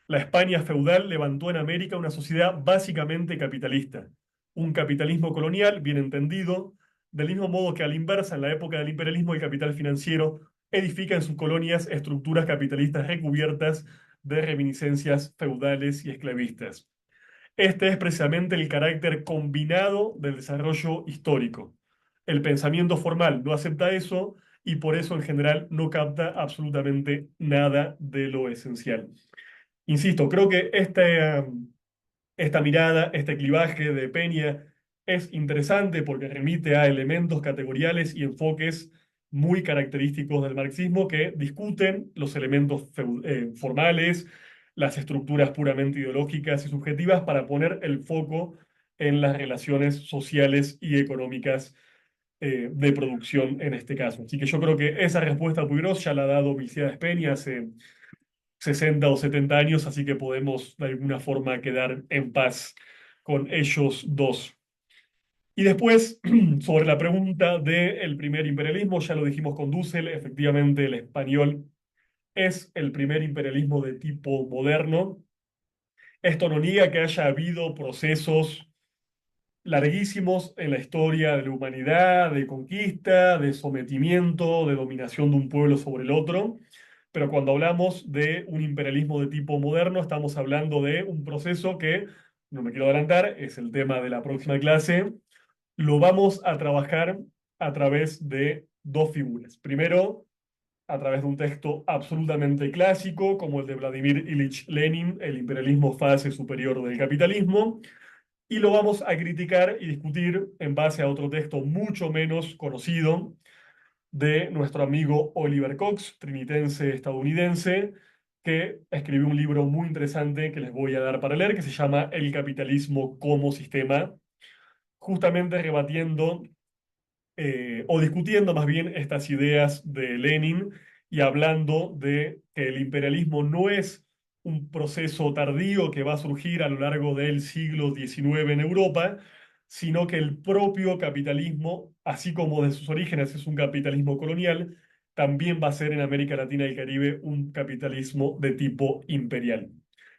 La España feudal levantó en América una sociedad básicamente capitalista, un capitalismo colonial bien entendido, del mismo modo que a la inversa en la época del imperialismo el capital financiero edifica en sus colonias estructuras capitalistas recubiertas de reminiscencias feudales y esclavistas. Este es precisamente el carácter combinado del desarrollo histórico. El pensamiento formal no acepta eso y por eso en general no capta absolutamente nada de lo esencial. Insisto, creo que esta mirada, este clivaje de Peña es interesante porque remite a elementos categoriales y enfoques muy característicos del marxismo que discuten los elementos formales, las estructuras puramente ideológicas y subjetivas para poner el foco en las relaciones sociales y económicas de producción en este caso. Así que yo creo que esa respuesta a Puigros ya la ha dado Milcíades Peña hace 60 o 70 años, así que podemos de alguna forma quedar en paz con ellos dos. Y después, sobre la pregunta del primer imperialismo, ya lo dijimos con Dussel, efectivamente el español es el primer imperialismo de tipo moderno. Esto no niega que haya habido procesos larguísimos en la historia de la humanidad, de conquista, de sometimiento, de dominación de un pueblo sobre el otro. Pero cuando hablamos de un imperialismo de tipo moderno, estamos hablando de un proceso que, no me quiero adelantar, es el tema de la próxima clase. Lo vamos a trabajar a través de dos figuras. Primero, a través de un texto absolutamente clásico, como el de Vladimir Ilich Lenin, El imperialismo fase superior del capitalismo, y lo vamos a criticar y discutir en base a otro texto mucho menos conocido de nuestro amigo Oliver Cox, trinitense estadounidense, que escribió un libro muy interesante que les voy a dar para leer, que se llama El capitalismo como sistema, justamente rebatiendo o discutiendo más bien estas ideas de Lenin y hablando de que el imperialismo no es un proceso tardío que va a surgir a lo largo del siglo XIX en Europa, sino que el propio capitalismo, así como de sus orígenes es un capitalismo colonial, también va a ser en América Latina y el Caribe un capitalismo de tipo imperial.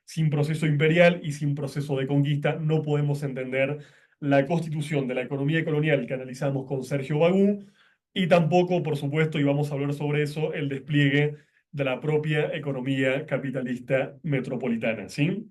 Sin proceso imperial y sin proceso de conquista no podemos entender la constitución de la economía colonial que analizamos con Sergio Bagú y tampoco, por supuesto, y vamos a hablar sobre eso, el despliegue de la propia economía capitalista metropolitana, ¿sí?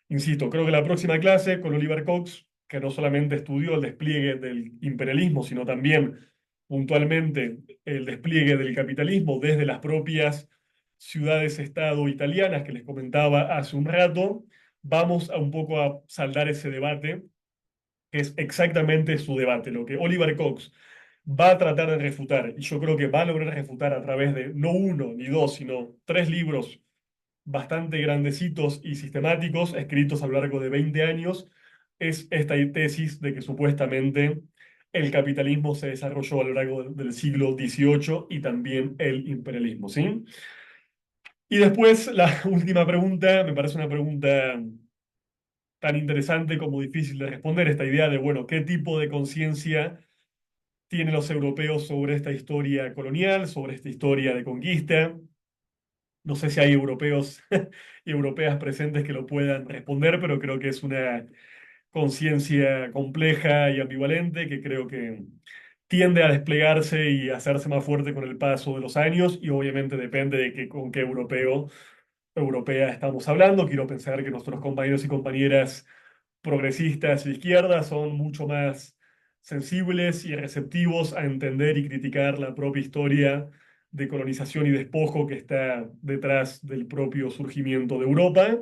Insisto, creo que la próxima clase con Oliver Cox, que no solamente estudió el despliegue del imperialismo, sino también puntualmente el despliegue del capitalismo desde las propias ciudades-estado italianas que les comentaba hace un rato, vamos a un poco a saldar ese debate que es exactamente su debate. Lo que Oliver Cox va a tratar de refutar, y yo creo que va a lograr refutar a través de no uno ni dos, sino tres libros bastante grandecitos y sistemáticos, escritos a lo largo de 20 años, es esta tesis de que supuestamente el capitalismo se desarrolló a lo largo del siglo XVIII y también el imperialismo, ¿sí? Y después la última pregunta, me parece una pregunta tan interesante como difícil de responder, esta idea de, bueno, ¿qué tipo de conciencia tienen los europeos sobre esta historia colonial, sobre esta historia de conquista? No sé si hay europeos y europeas presentes que lo puedan responder, pero creo que es una conciencia compleja y ambivalente que creo que tiende a desplegarse y a hacerse más fuerte con el paso de los años y obviamente depende de que, con qué europeo europea estamos hablando. Quiero pensar que nuestros compañeros y compañeras progresistas y de izquierda son mucho más sensibles y receptivos a entender y criticar la propia historia de colonización y despojo que está detrás del propio surgimiento de Europa,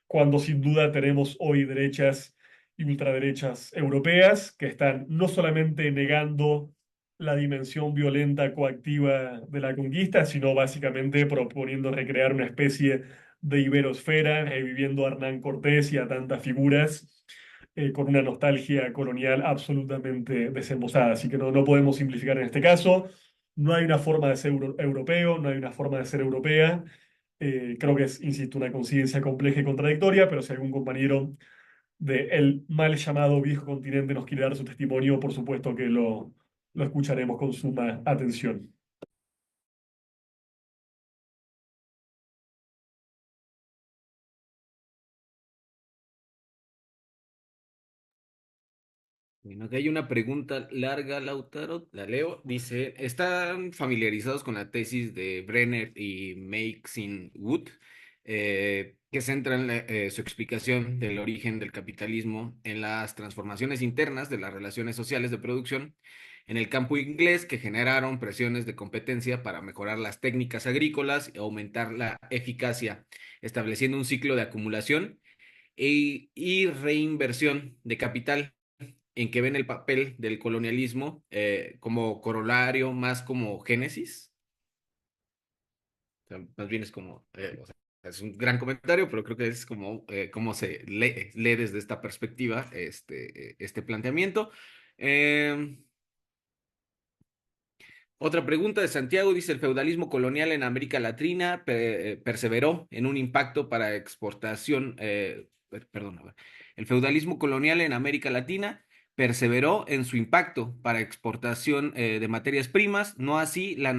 cuando sin duda tenemos hoy derechas y ultraderechas europeas que están no solamente negando la dimensión violenta coactiva de la conquista, sino básicamente proponiendo recrear una especie de iberosfera, reviviendo a Hernán Cortés y a tantas figuras con una nostalgia colonial absolutamente desembosada. Así que no podemos simplificar en este caso. No hay una forma de ser europeo, no hay una forma de ser europea. Creo que es, insisto, una conciencia compleja y contradictoria, pero si algún compañero del mal llamado viejo continente nos quiere dar su testimonio, por supuesto que lo escucharemos con suma atención. Bueno, aquí hay una pregunta larga, Lautaro, la leo. Dice, ¿están familiarizados con la tesis de Brenner y Maxine Wood, que centran su explicación del origen del capitalismo en las transformaciones internas de las relaciones sociales de producción en el campo inglés que generaron presiones de competencia para mejorar las técnicas agrícolas y aumentar la eficacia, estableciendo un ciclo de acumulación y reinversión de capital en que ven el papel del colonialismo como corolario, más como génesis? O sea, más bien es como, o sea, es un gran comentario, pero creo que es como cómo se lee desde esta perspectiva este planteamiento. Eh, Otra pregunta de Santiago dice, ¿el feudalismo colonial en América Latina perseveró en un impacto para exportación? Perdón, a ver. El feudalismo colonial en América Latina perseveró en su impacto para exportación de materias primas, no así la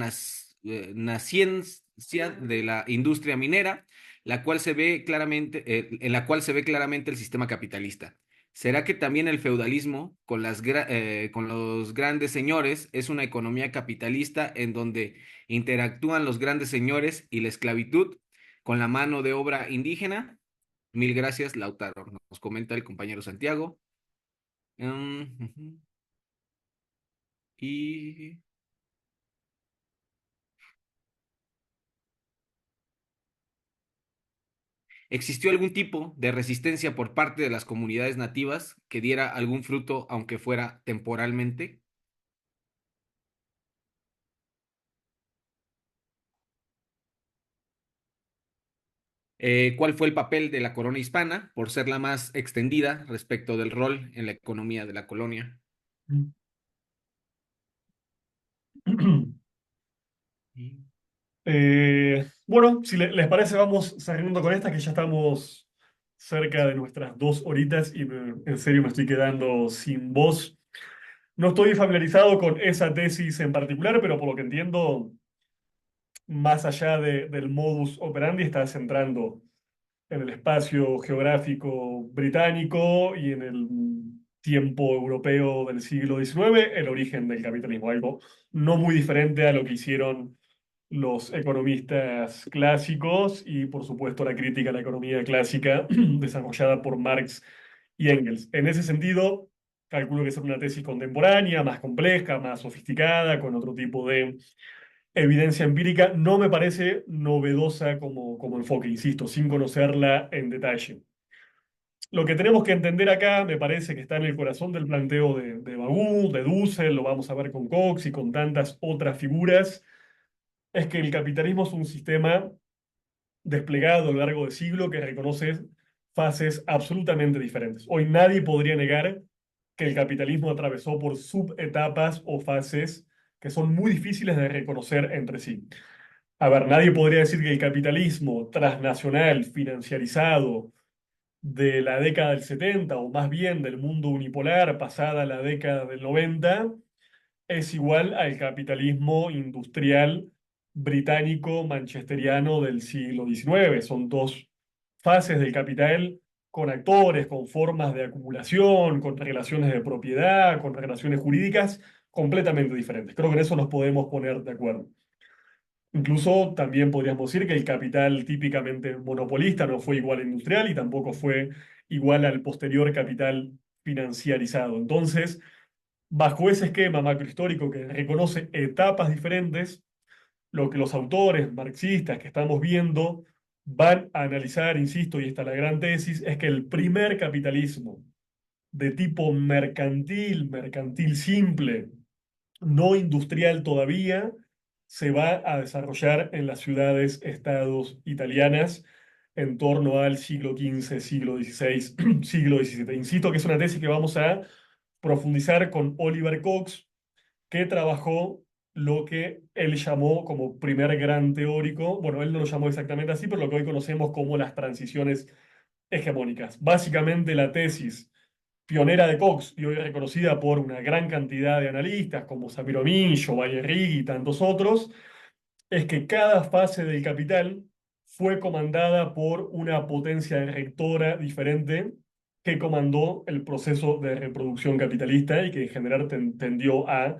naciencia de la industria minera, la cual se ve claramente, en la cual se ve claramente el sistema capitalista. ¿Será que también el feudalismo con los grandes señores es una economía capitalista en donde interactúan los grandes señores y la esclavitud con la mano de obra indígena? Mil gracias, Lautaro. Nos comenta el compañero Santiago. Ujú. Y ¿existió algún tipo de resistencia por parte de las comunidades nativas que diera algún fruto, aunque fuera temporalmente? ¿Cuál fue el papel de la corona hispana por ser la más extendida respecto del rol en la economía de la colonia? Sí. Bueno, si les parece, vamos cerrando con esta, que ya estamos cerca de nuestras 2 horitas y en serio me estoy quedando sin voz. No estoy familiarizado con esa tesis en particular, pero por lo que entiendo, más allá del modus operandi, está centrando en el espacio geográfico británico y en el tiempo europeo del siglo XIX, el origen del capitalismo, algo no muy diferente a lo que hicieron los economistas clásicos y, por supuesto, la crítica a la economía clásica desarrollada por Marx y Engels. En ese sentido, calculo que es una tesis contemporánea, más compleja, más sofisticada, con otro tipo de evidencia empírica. No me parece novedosa como enfoque, insisto, sin conocerla en detalle. Lo que tenemos que entender acá, me parece que está en el corazón del planteo de Bagú, de Dussel, lo vamos a ver con Cox y con tantas otras figuras, es que el capitalismo es un sistema desplegado a lo largo del siglo que reconoce fases absolutamente diferentes. Hoy nadie podría negar que el capitalismo atravesó por subetapas o fases que son muy difíciles de reconocer entre sí. A ver, nadie podría decir que el capitalismo transnacional, financiarizado de la década del 70 o más bien del mundo unipolar pasada la década del 90 es igual al capitalismo industrial británico manchesteriano del siglo XIX. Son dos fases del capital con actores, con formas de acumulación, con relaciones de propiedad, con relaciones jurídicas completamente diferentes. Creo que en eso nos podemos poner de acuerdo. Incluso también podríamos decir que el capital típicamente monopolista no fue igual al industrial y tampoco fue igual al posterior capital financiarizado. Entonces, bajo ese esquema macrohistórico que reconoce etapas diferentes, lo que los autores marxistas que estamos viendo van a analizar, insisto, y esta es la gran tesis, es que el primer capitalismo de tipo mercantil, mercantil simple, no industrial todavía, se va a desarrollar en las ciudades-estados italianas en torno al siglo XV, siglo XVI, siglo XVII. Insisto que es una tesis que vamos a profundizar con Oliver Cox, que trabajó lo que él llamó como primer gran teórico, bueno, él no lo llamó exactamente así, pero lo que hoy conocemos como las transiciones hegemónicas. Básicamente la tesis pionera de Cox y hoy reconocida por una gran cantidad de analistas como Samir Omin, Giovanni Righi y tantos otros, es que cada fase del capital fue comandada por una potencia rectora diferente que comandó el proceso de reproducción capitalista y que en general tendió a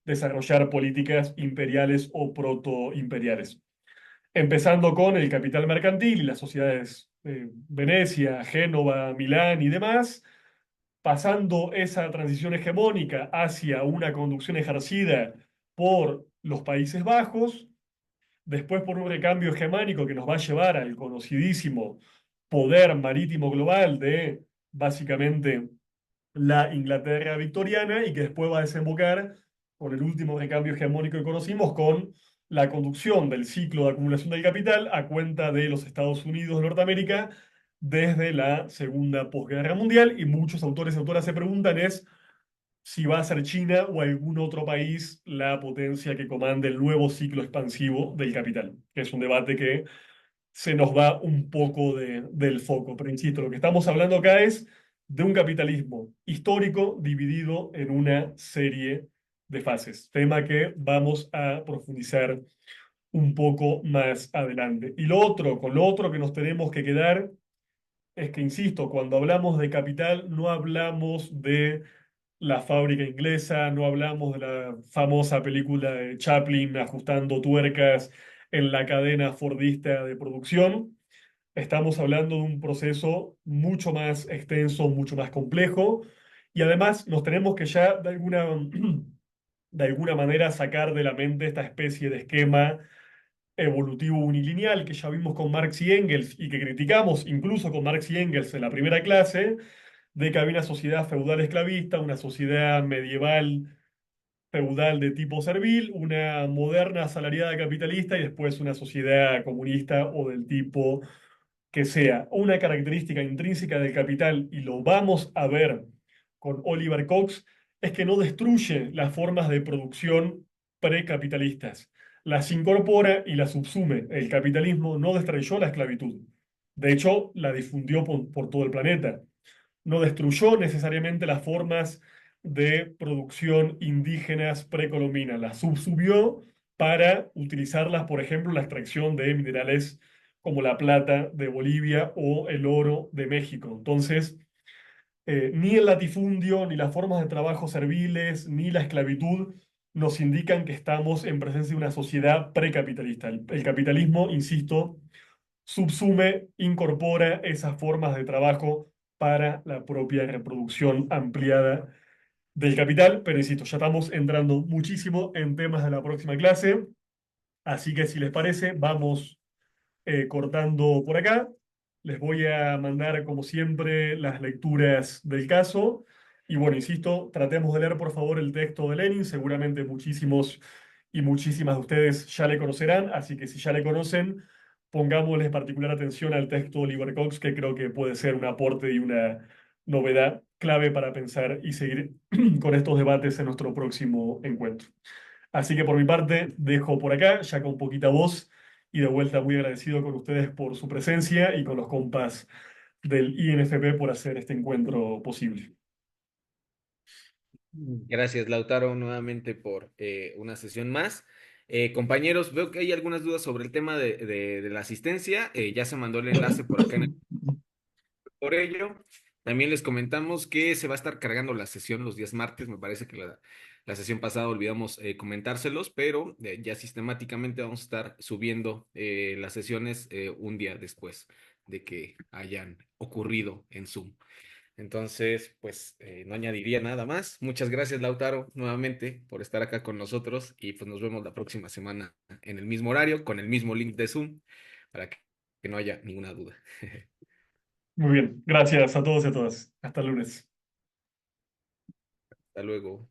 desarrollar políticas imperiales o protoimperiales. Empezando con el capital mercantil y las sociedades Venecia, Génova, Milán y demás, pasando esa transición hegemónica hacia una conducción ejercida por los Países Bajos, después por un recambio hegemónico que nos va a llevar al conocidísimo poder marítimo global de básicamente la Inglaterra victoriana y que después va a desembocar con el último recambio hegemónico que conocimos con la conducción del ciclo de acumulación del capital a cuenta de los Estados Unidos de Norteamérica desde la Segunda Posguerra Mundial y muchos autores y autoras se preguntan es si va a ser China o algún otro país la potencia que comande el nuevo ciclo expansivo del capital, que es un debate que se nos va un poco del foco. Pero insisto, lo que estamos hablando acá es de un capitalismo histórico dividido en una serie de fases, tema que vamos a profundizar un poco más adelante. Y lo otro, con lo otro que nos tenemos que quedar es que, insisto, cuando hablamos de capital no hablamos de la fábrica inglesa, no hablamos de la famosa película de Chaplin ajustando tuercas en la cadena fordista de producción. Estamos hablando de un proceso mucho más extenso, mucho más complejo, y además nos tenemos que ya de alguna manera sacar de la mente esta especie de esquema evolutivo unilineal que ya vimos con Marx y Engels y que criticamos incluso con Marx y Engels en la primera clase, de que había una sociedad feudal esclavista, una sociedad medieval feudal de tipo servil, una moderna asalariada capitalista y después una sociedad comunista o del tipo que sea. Una característica intrínseca del capital, y lo vamos a ver con Oliver Cox, es que no destruye las formas de producción precapitalistas, las incorpora y las subsume. El capitalismo no destruyó la esclavitud, de hecho la difundió por todo el planeta. No destruyó necesariamente las formas de producción indígenas precolombinas, las subsumió para utilizarlas, por ejemplo, en la extracción de minerales como la plata de Bolivia o el oro de México. Entonces, ni el latifundio, ni las formas de trabajo serviles, ni la esclavitud nos indican que estamos en presencia de una sociedad precapitalista. El capitalismo, insisto, subsume, incorpora esas formas de trabajo para la propia reproducción ampliada del capital, pero insisto, ya estamos entrando muchísimo en temas de la próxima clase, así que si les parece, vamos cortando por acá. Les voy a mandar, como siempre, las lecturas del caso. Y bueno, insisto, tratemos de leer, por favor, el texto de Lenin. Seguramente muchísimos y muchísimas de ustedes ya le conocerán, así que si ya le conocen, pongámosles particular atención al texto de Oliver Cox, que creo que puede ser un aporte y una novedad clave para pensar y seguir con estos debates en nuestro próximo encuentro. Así que por mi parte, dejo por acá, ya con poquita voz, y de vuelta muy agradecido con ustedes por su presencia y con los compas del INFP por hacer este encuentro posible. Gracias, Lautaro, nuevamente por una sesión más. Compañeros, veo que hay algunas dudas sobre el tema de la asistencia. Ya se mandó el enlace por acá por ello. También les comentamos que se va a estar cargando la sesión los días martes. Me parece que la sesión pasada olvidamos comentárselos, pero ya sistemáticamente vamos a estar subiendo las sesiones un día después de que hayan ocurrido en Zoom. Entonces, pues no añadiría nada más. Muchas gracias, Lautaro, nuevamente por estar acá con nosotros y pues nos vemos la próxima semana en el mismo horario, con el mismo link de Zoom, para que no haya ninguna duda. Muy bien, gracias a todos y a todas. Hasta el lunes. Hasta luego.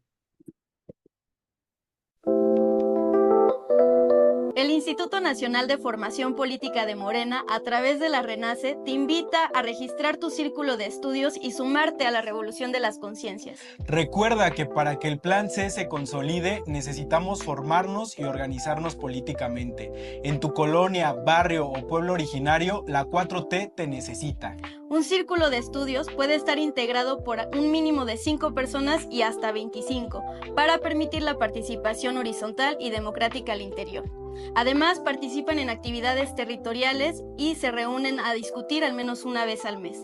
El Instituto Nacional de Formación Política de Morena, a través de la RENACE, te invita a registrar tu círculo de estudios y sumarte a la revolución de las conciencias. Recuerda que para que el Plan C se consolide, necesitamos formarnos y organizarnos políticamente. En tu colonia, barrio o pueblo originario, la 4T te necesita. Un círculo de estudios puede estar integrado por un mínimo de 5 personas y hasta 25, para permitir la participación horizontal y democrática al interior. Además, participan en actividades territoriales y se reúnen a discutir al menos una vez al mes.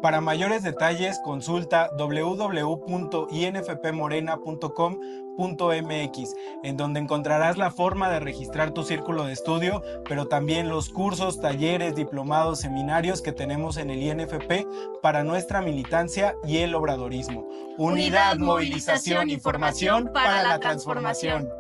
Para mayores detalles, consulta www.infpmorena.com.mx, en donde encontrarás la forma de registrar tu círculo de estudio, pero también los cursos, talleres, diplomados, seminarios que tenemos en el INFP para nuestra militancia y el obradorismo. Unidad, movilización y formación para la transformación.